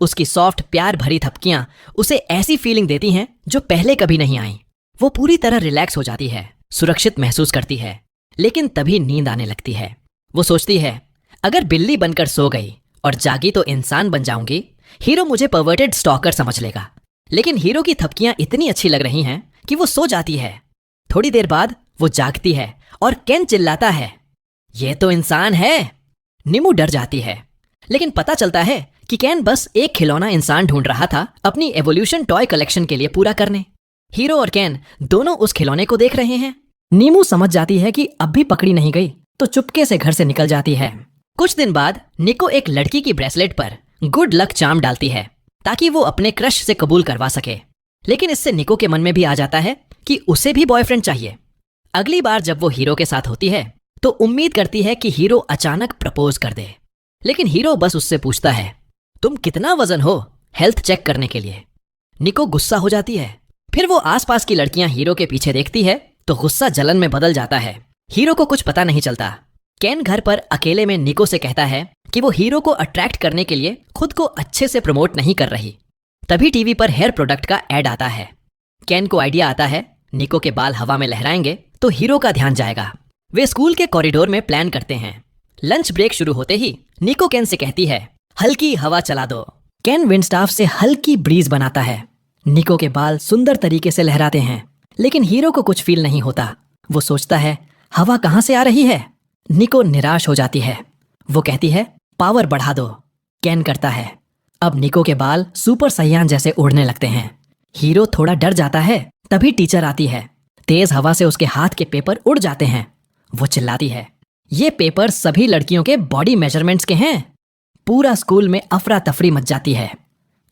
उसकी सॉफ्ट प्यार भरी थपकियां उसे ऐसी फीलिंग देती हैं जो पहले कभी नहीं आई। वो पूरी तरह रिलैक्स हो जाती है, सुरक्षित महसूस करती है। लेकिन तभी नींद आने लगती है। वो सोचती है अगर बिल्ली बनकर सो गई और जागी तो इंसान बन जाऊंगी, हीरो मुझे परवर्टेड स्टॉकर समझ लेगा। लेकिन हीरो की थपकियां इतनी अच्छी लग रही हैं कि वो सो जाती है। थोड़ी देर बाद वो जागती है और केन चिल्लाता है, ये तो इंसान है। नीमू डर जाती है, लेकिन पता चलता है कि केन बस एक खिलौना इंसान ढूंढ रहा था अपनी एवोल्यूशन टॉय कलेक्शन के लिए पूरा करने। हीरो और केन दोनों उस खिलौने को देख रहे हैं। नीमू समझ जाती है कि अब भी पकड़ी नहीं गई, तो चुपके से घर से निकल जाती है। कुछ दिन बाद निको एक लड़की की ब्रेसलेट पर गुड लक चार्म डालती है ताकि वो अपने क्रश से कबूल करवा सके। लेकिन इससे निको के मन में भी आ जाता है कि उसे भी बॉयफ्रेंड चाहिए। अगली बार जब वो हीरो के साथ होती है तो उम्मीद करती है कि हीरो अचानक प्रपोज कर दे, लेकिन हीरो बस उससे पूछता है, तुम कितना वजन हो, हेल्थ चेक करने के लिए। निको गुस्सा हो जाती है। फिर वो आसपास की लड़कियां हीरो के पीछे देखती है तो गुस्सा जलन में बदल जाता है। हीरो को कुछ पता नहीं चलता। केन घर पर अकेले में निको से कहता है कि वो हीरो को अट्रैक्ट करने के लिए खुद को अच्छे से प्रमोट नहीं कर रही। तभी टीवी पर हेयर प्रोडक्ट का एड आता है। केन को आइडिया आता है, निको के बाल हवा में लहराएंगे तो हीरो का ध्यान जाएगा। वे स्कूल के कॉरिडोर में प्लान करते हैं। लंच ब्रेक शुरू होते ही निको केन से कहती है, हल्की हवा चला दो। केन विंडस्टाफ से हल्की ब्रीज बनाता है। निको के बाल सुंदर तरीके से लहराते हैं, लेकिन हीरो को कुछ फील नहीं होता। वो सोचता है, हवा कहाँ से आ रही है। निको निराश हो जाती है। वो कहती है, पावर बढ़ा दो। केन करता है। अब निको के बाल सुपर सैयान जैसे उड़ने लगते हैं। हीरो थोड़ा डर जाता है। तभी टीचर आती है। तेज हवा से उसके हाथ के पेपर उड़ जाते हैं। वो चिल्लाती है, ये पेपर सभी लड़कियों के बॉडी मेजरमेंट्स के हैं। पूरा स्कूल में अफरा तफरी मच जाती है।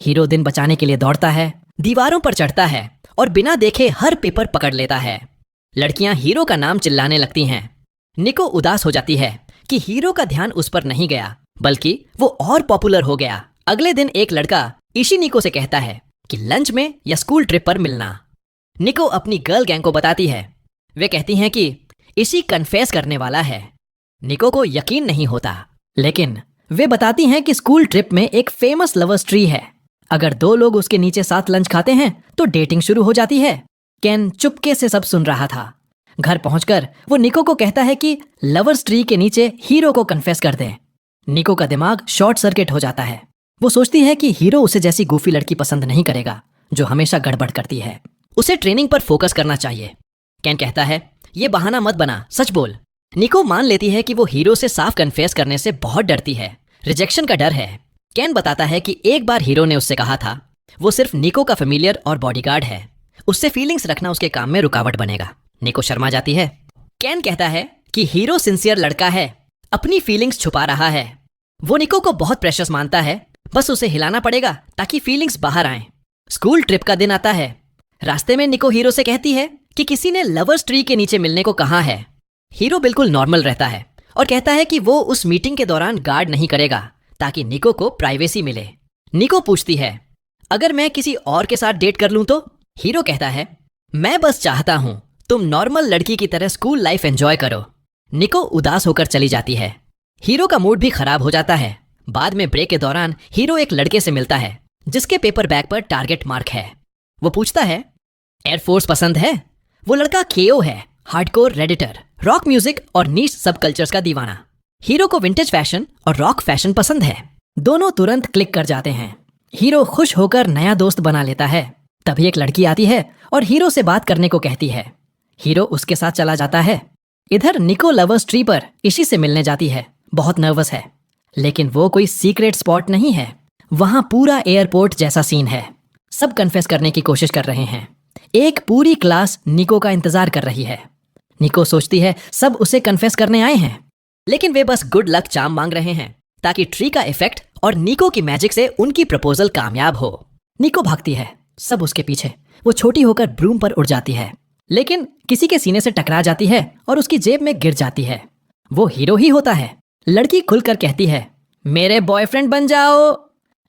हीरो दिन बचाने के लिए दौड़ता है, दीवारों पर चढ़ता है और बिना देखे हर पेपर पकड़ लेता है। लड़कियां हीरो का नाम चिल्लाने लगती हैं। निको उदास हो जाती है कि हीरो का ध्यान उस पर नहीं गया, बल्कि वो और पॉपुलर हो गया। अगले दिन एक लड़का इशी निको से कहता है कि लंच में या स्कूल ट्रिप पर मिलना। निको अपनी गर्ल गैंग को बताती है। वे कहती हैं कि इशी कन्फेस करने वाला है। निको को यकीन नहीं होता, लेकिन वे बताती हैं कि स्कूल ट्रिप में एक फेमस लवर्स ट्री है। अगर दो लोग उसके नीचे साथ लंच खाते हैं तो डेटिंग शुरू हो जाती है। केन चुपके से सब सुन रहा था। घर पहुंचकर वो निको को कहता है कि लवर्स ट्री के नीचे हीरो को कन्फेस कर दे। निको का दिमाग शॉर्ट सर्किट हो जाता है। वो सोचती है कि हीरो उसे जैसी गूफी लड़की पसंद नहीं करेगा जो हमेशा गड़बड़ करती है। उसे ट्रेनिंग पर फोकस करना चाहिए। केन कहता है, ये बहाना मत बना, सच बोल। निको मान लेती है कि वो हीरो से साफ कन्फेस करने से बहुत डरती है। रिजेक्शन का डर है। केन बताता है कि एक बार हीरो ने उससे कहा था वो सिर्फ निको का फेमिलियर और बॉडीगार्ड है, उससे फीलिंग्स रखना उसके काम में रुकावट बनेगा। निको शर्मा जाती है। केन कहता है कि हीरो सिंसियर लड़का है, अपनी फीलिंग्स छुपा रहा है। वो निको को बहुत प्रेशियस मानता है, बस उसे हिलाना पड़ेगा ताकि फीलिंग्स बाहर आएं। स्कूल ट्रिप का दिन आता है। रास्ते में निको हीरो से कहती है कि किसी ने लवर्स ट्री के नीचे मिलने को कहा है। हीरो बिल्कुल नॉर्मल रहता है और कहता है कि वो उस मीटिंग के दौरान गार्ड नहीं करेगा ताकि निको को प्राइवेसी मिले। निको पूछती है, अगर मैं किसी और के साथ डेट कर लूं तो? हीरो कहता है, मैं बस चाहता हूं तुम नॉर्मल लड़की की तरह स्कूल लाइफ एंजॉय करो। निको उदास होकर चली जाती है। हीरो का मूड भी खराब हो जाता है। बाद में ब्रेक के दौरान हीरो एक लड़के से मिलता है जिसके पेपर बैग पर टारगेट मार्क है। वो पूछता है, एयरफोर्स पसंद है? वो लड़का केओ है, हार्डकोर रेडिटर, रॉक म्यूजिक और नीश सब कल्चर्स का दीवाना। हीरो को विंटेज फैशन और रॉक फैशन पसंद है। दोनों तुरंत क्लिक कर जाते हैं। हीरो खुश होकर नया दोस्त बना लेता है। तभी एक लड़की आती है और हीरो से बात करने को कहती है। हीरो उसके साथ चला जाता है। इधर निको लवर्स ट्री पर इशी से मिलने जाती है। बहुत नर्वस है, लेकिन वो कोई सीक्रेट स्पॉट नहीं है। वहां पूरा एयरपोर्ट जैसा सीन है। सब कन्फेस करने की कोशिश कर रहे हैं। एक पूरी क्लास निको का इंतजार कर रही है। निको सोचती है सब उसे कन्फेस करने आए हैं, लेकिन वे बस गुड लक चार्म मांग रहे हैं ताकि ट्री का इफेक्ट और निको की मैजिक से उनकी प्रपोजल कामयाब हो। निको भागती है, सब उसके पीछे। वो छोटी होकर ब्रूम पर उड़ जाती है, लेकिन किसी के सीने से टकरा जाती है और उसकी जेब में गिर जाती है। वो हीरो ही होता है। लड़की खुलकर कहती है, मेरे बॉयफ्रेंड बन जाओ।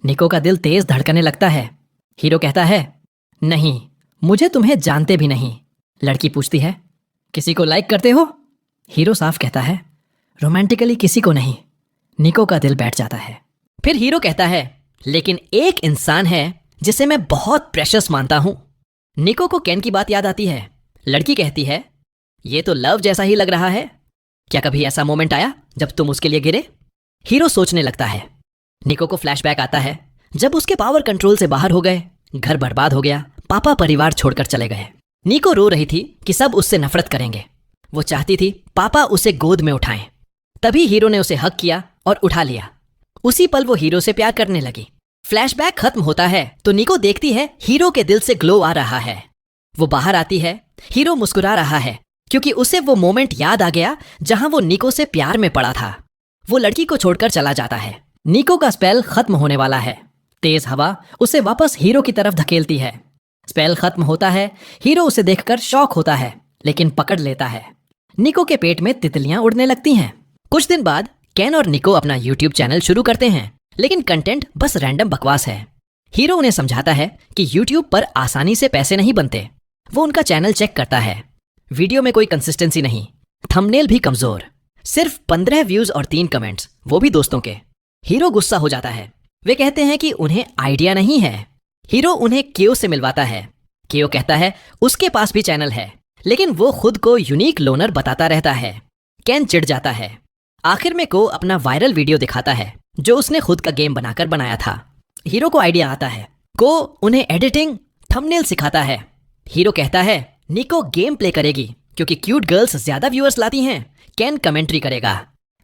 निको का दिल तेज धड़कने लगता है। हीरो कहता है, नहीं, मुझे तुम्हें जानते भी नहीं। लड़की पूछती है, किसी को लाइक करते हो? हीरो साफ कहता है, रोमांटिकली किसी को नहीं। निको का दिल बैठ जाता है। फिर हीरो कहता है, लेकिन एक इंसान है जिसे मैं बहुत प्रेशियस मानता हूं। निको को केन की बात याद आती है। लड़की कहती है, ये तो लव जैसा ही लग रहा है। क्या कभी ऐसा मोमेंट आया जब तुम उसके लिए गिरे? हीरो सोचने लगता है। निको को फ्लैशबैक आता है जब उसके पावर कंट्रोल से बाहर हो गए, घर बर्बाद हो गया, पापा परिवार छोड़कर चले गए। निको रो रही थी कि सब उससे नफरत करेंगे, वो चाहती थी पापा उसे गोद में उठाएं। तभी हीरो ने उसे हक किया और उठा लिया। उसी पल वो हीरो से प्यार करने लगी। फ्लैशबैक खत्म होता है तो निको देखती है हीरो के दिल से ग्लो आ रहा है। वो बाहर आती है, हीरो मुस्कुरा रहा है क्योंकि उसे वो मोमेंट याद आ गया जहां वो निको से प्यार में पड़ा था। वो लड़की को छोड़कर चला जाता है। निको का स्पेल खत्म होने वाला है। तेज हवा उसे वापस हीरो की तरफ धकेलती है। स्पेल खत्म होता है। हीरो उसे देखकर शॉक होता है लेकिन पकड़ लेता है। निको के पेट में तितलियां उड़ने लगती हैं। कुछ दिन बाद केन और निको अपना यूट्यूब चैनल शुरू करते हैं, लेकिन कंटेंट बस रैंडम बकवास है। हीरो उन्हें समझाता है कि यूट्यूब पर आसानी से पैसे नहीं बनते। वो उनका चैनल चेक करता है। वीडियो में कोई कंसिस्टेंसी नहीं, थंबनेल भी कमजोर, सिर्फ 15 व्यूज और 3 कमेंट्स, वो भी दोस्तों के। हीरो गुस्सा हो जाता है। वे कहते हैं कि उन्हें आइडिया नहीं है। हीरो उन्हें केओ से मिलवाता है। केओ कहता है उसके पास भी चैनल है, लेकिन वो खुद को यूनिक लोनर बताता रहता है। केन चिढ़ जाता है। आखिर में को अपना वायरल वीडियो दिखाता है जो उसने खुद का गेम बनाकर बनाया था। हीरो को आइडिया आता है। को उन्हें एडिटिंग, थंबनेल सिखाता है। हीरो कहता है निको गेम प्ले करेगी क्योंकि क्यूट गर्ल्स ज्यादा व्यूअर्स लाती हैं। केन कमेंट्री करेगा।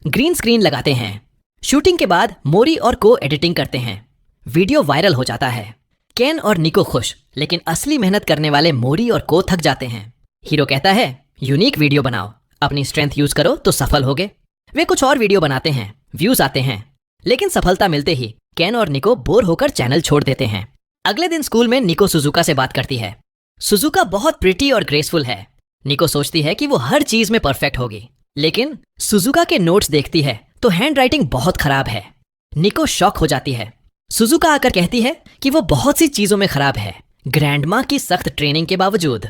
ग्रीन स्क्रीन लगाते हैं। शूटिंग के बाद मोरी और को एडिटिंग करते हैं। वीडियो वायरल हो जाता है। केन और निको खुश, लेकिन असली मेहनत करने वाले मोरी और को थक जाते हैं। हीरो कहता है यूनिक वीडियो बनाओ, अपनी स्ट्रेंथ यूज करो तो सफल होगे। वे कुछ और वीडियो बनाते हैं, व्यूज आते हैं, लेकिन सफलता मिलते ही केन और निको बोर होकर चैनल छोड़ देते हैं। अगले दिन स्कूल में निको सुजुका से बात करती है। सुजुका बहुत प्रिटी और ग्रेसफुल है। निको सोचती है कि वो हर चीज में परफेक्ट होगी, लेकिन सुजुका के नोट्स देखती है तो हैंड राइटिंग बहुत खराब है। निको शॉक हो जाती है। सुजुका आकर कहती है कि वो बहुत सी चीजों में खराब है, ग्रैंडमा की सख्त ट्रेनिंग के बावजूद।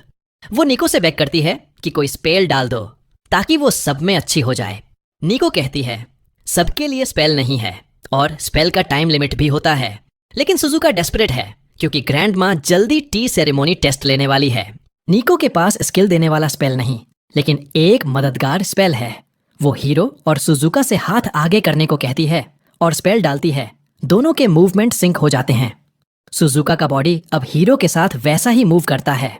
वो निको से बेग करती है कि कोई स्पेल डाल दो ताकि वो सब में अच्छी हो जाए। निको कहती है सबके लिए स्पेल नहीं है और स्पेल का टाइम लिमिट भी होता है, लेकिन सुजुका डेस्परेट है क्योंकि ग्रैंडमा जल्दी टी सेरेमोनी टेस्ट लेने वाली है। निको के पास स्किल देने वाला स्पेल नहीं, लेकिन एक मददगार स्पेल है। वो हीरो और सुजुका से हाथ आगे करने को कहती है और स्पेल डालती है। दोनों के मूवमेंट सिंक हो जाते हैं। सुजुका का बॉडी अब हीरो के साथ वैसा ही मूव करता है।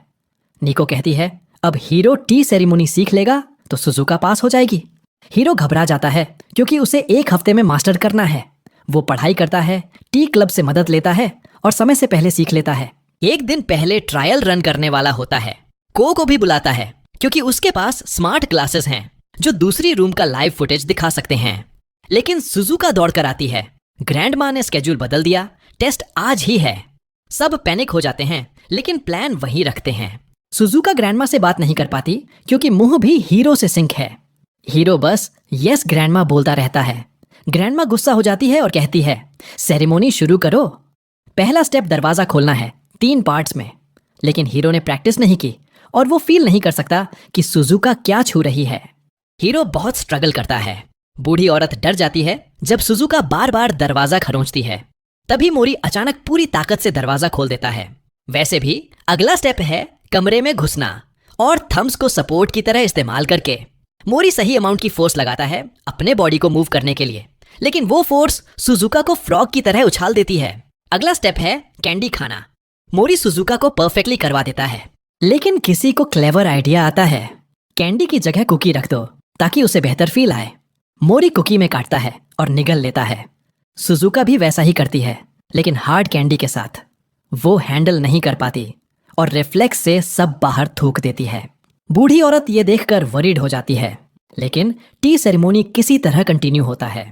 निको कहती है अब हीरो टी सेरेमोनी सीख लेगा तो सुजुका पास हो जाएगी। हीरो घबरा जाता है क्योंकि उसे 1 हफ्ते में मास्टर करना है। वो पढ़ाई करता है, टी क्लब से मदद लेता है और समय से पहले सीख लेता है। एक दिन पहले ट्रायल रन करने वाला होता है। को भी बुलाता है क्योंकि उसके पास स्मार्ट ग्लासेस हैं जो दूसरी रूम का लाइव फुटेज दिखा सकते हैं। लेकिन सुजुका दौड़ कर आती है। ग्रैंडमा ने स्केड्यूल बदल दिया, टेस्ट आज ही है। सब पैनिक हो जाते हैं, लेकिन प्लान वहीं रखते हैं। सुजुका ग्रैंडमा से बात नहीं कर पाती क्योंकि मुंह भी हीरो से सिंक है। हीरो बस यस ग्रैंडमा बोलता रहता है। ग्रैंडमा गुस्सा हो जाती है और कहती है सेरेमोनी शुरू करो। पहला स्टेप दरवाजा खोलना है 3 पार्ट्स में, लेकिन हीरो ने प्रैक्टिस नहीं की और वो फील नहीं कर सकता कि सुजुका क्या छू रही है। हीरो बहुत स्ट्रगल करता है। बूढ़ी औरत डर जाती है जब सुजुका बार बार दरवाजा खरोंचती है। तभी मोरी अचानक पूरी ताकत से दरवाजा खोल देता है। वैसे भी अगला स्टेप है कमरे में घुसना और थम्स को सपोर्ट की तरह इस्तेमाल करके। मोरी सही अमाउंट की फोर्स लगाता है अपने बॉडी को मूव करने के लिए, लेकिन वो फोर्स सुजुका को फ्रॉग की तरह उछाल देती है। अगला स्टेप है कैंडी खाना। मोरी सुजुका को परफेक्टली करवा देता है, लेकिन किसी को क्लेवर आइडिया आता है। कैंडी की जगह कुकी रख दो ताकि उसे बेहतर फील आए। मोरी कुकी में काटता है और निगल लेता है। सुजुका भी वैसा ही करती है, लेकिन हार्ड कैंडी के साथ। वो हैंडल नहीं कर पाती और रिफ्लेक्स से सब बाहर थूक देती है। बूढ़ी औरत ये देखकर वरीड हो जाती है, लेकिन टी सेरेमोनी किसी तरह कंटिन्यू होता है।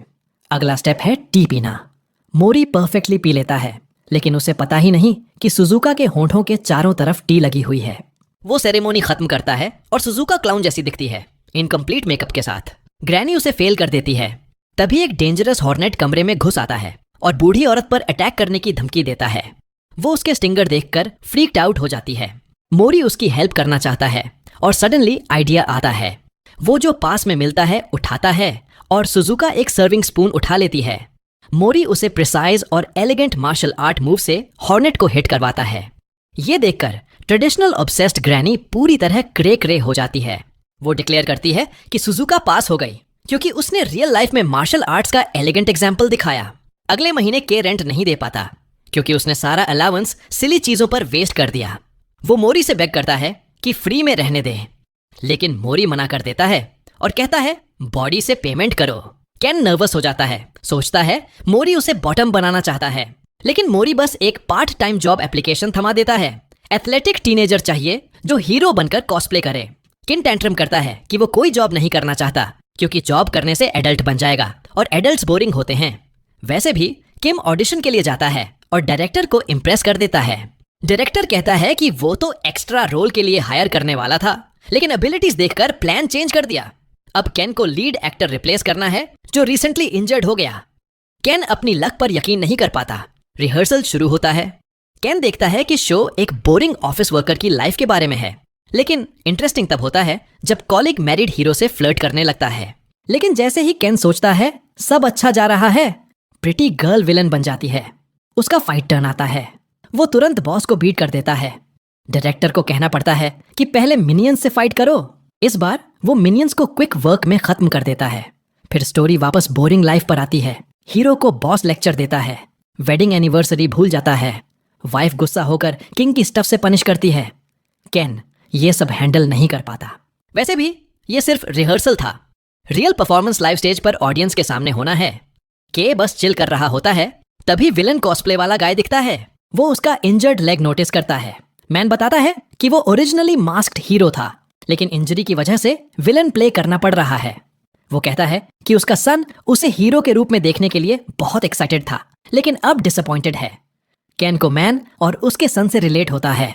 अगला स्टेप है टी पीना। मोरी परफेक्टली पी लेता है, लेकिन उसे पता ही नहीं कि सुजुका के होंठों के चारों तरफ टी लगी हुई है। वो सेरेमोनी खत्म करता है और सुजुका क्लाउन जैसी दिखती है, इनकम्प्लीट मेकअप के साथ। ग्रैनी उसे फेल कर देती है। तभी एक डेंजरस हॉर्नेट कमरे में घुस आता है और बूढ़ी औरत पर अटैक करने की धमकी देता है। वो उसके स्टिंगर देखकर फ्रीक्ड आउट हो जाती है। मोरी उसकी हेल्प करना चाहता है और सडनली आइडिया आता है। वो जो पास में मिलता है उठाता है और सुजुका एक सर्विंग स्पून उठा लेती है। मोरी उसे प्रिसाइज और एलिगेंट मार्शल आर्ट मूव से हॉर्नेट को हिट करवाता है। ये देखकर ट्रेडिशनल ऑब्सेस्ड ग्रैनी पूरी तरह क्रे हो जाती है। वो डिक्लेयर करती है कि सुजुका पास हो गई क्योंकि उसने रियल लाइफ में मार्शल आर्ट्स का एलिगेंट एग्जाम्पल दिखाया। अगले महीने के रेंट नहीं दे पाता क्योंकि उसने सारा अलाउंस सिली चीजों पर वेस्ट कर दिया। वो मोरी से बेग करता है कि फ्री में रहने दे। लेकिन मोरी मना कर देता है और कहता है बॉडी से पेमेंट करो। केन नर्वस हो जाता है, सोचता है मोरी उसे बॉटम बनाना चाहता है, लेकिन मोरी बस एक पार्ट टाइम जॉब एप्लीकेशन थमा देता है। एथलेटिक टीनेजर चाहिए जो हीरो बनकर कॉस्प्ले करे। किन टेंट्रम करता है कि वो कोई जॉब नहीं करना चाहता क्योंकि जॉब करने से एडल्ट बन जाएगा और एडल्ट्स बोरिंग होते हैं। वैसे भी किम ऑडिशन के लिए जाता है और डायरेक्टर को इम्प्रेस कर देता है। डायरेक्टर कहता है कि वो तो एक्स्ट्रा रोल के लिए हायर करने वाला था, लेकिन एबिलिटीज देखकर प्लान चेंज कर दिया। अब केन को लीड एक्टर रिप्लेस करना है जो रिसेंटली इंजर्ड हो गया। केन अपनी लक पर यकीन नहीं कर पाता। रिहर्सल शुरू होता है। केन देखता है कि शो एक बोरिंग ऑफिस वर्कर की लाइफ के बारे में है, लेकिन इंटरेस्टिंग तब होता है जब कॉलिग मैरिड हीरो से फ्लर्ट करने लगता है। लेकिन जैसे ही केन सोचता है सब अच्छा जा रहा है, प्रिटी गर्ल विलन बन जाती है। उसका फाइट टर्न आता है। वो तुरंत बॉस को बीट कर देता है। डायरेक्टर को कहना पड़ता है कि पहले मिनियंस से फाइट करो। इस बार वो मिनियंस को क्विक वर्क में खत्म कर देता है। फिर स्टोरी वापस बोरिंग लाइफ पर आती है। हीरो को बॉस लेक्चर देता है। वेडिंग एनिवर्सरी भूल जाता है। वाइफ गुस्सा होकर किंग की स्टफ से पनिश करती है। केन ये सब हैंडल नहीं कर पाता। वैसे भी ये सिर्फ रिहर्सल था। रियल परफॉर्मेंस लाइव स्टेज पर ऑडियंस के सामने होना है। के बस चिल कर रहा होता है, तभी विलन कॉस्प्ले वाला गाय दिखता है। वो उसका इंजर्ड लेग नोटिस करता है। मैन बताता है कि वो ओरिजिनली मास्क्ड हीरो था, लेकिन इंजरी की वजह से विलन प्ले करना पड़ रहा है। वो कहता है कि उसका सन उसे हीरो के रूप में देखने के लिए बहुत एक्साइटेड था, लेकिन अब डिसअपॉइंटेड है। केन को मैन और उसके सन से रिलेट होता है।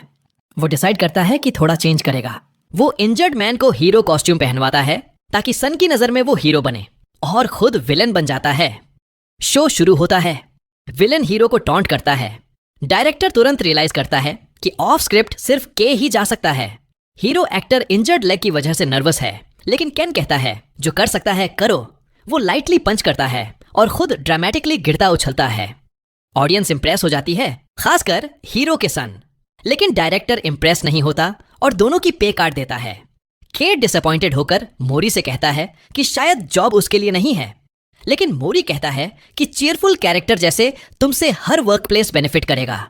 वो डिसाइड करता है कि थोड़ा चेंज करेगा। वो इंजर्ड मैन को हीरो कॉस्ट्यूम पहनवाता है ताकि सन की नजर में वो हीरो बने, और खुद विलन बन जाता है। शो शुरू होता है। विलन हीरो को टॉन्ट करता है। डायरेक्टर तुरंत रियलाइज करता है कि ऑफ स्क्रिप्ट सिर्फ के ही जा सकता है। हीरो एक्टर इंजर्ड लेग की वजह से नर्वस है, लेकिन केन कहता है जो कर सकता है करो। वो लाइटली पंच करता है और खुद ड्रामेटिकली गिरता उछलता है। ऑडियंस इंप्रेस हो जाती है, खासकर हीरो के सन। लेकिन डायरेक्टर इंप्रेस नहीं होता और दोनों की पे काट देता है। के डिसअपॉइंटेड होकर मोरी से कहता है कि शायद जॉब उसके लिए नहीं है, लेकिन मोरी कहता है कि चीयरफुल कैरेक्टर जैसे तुमसे हर वर्क प्लेस बेनिफिट करेगा।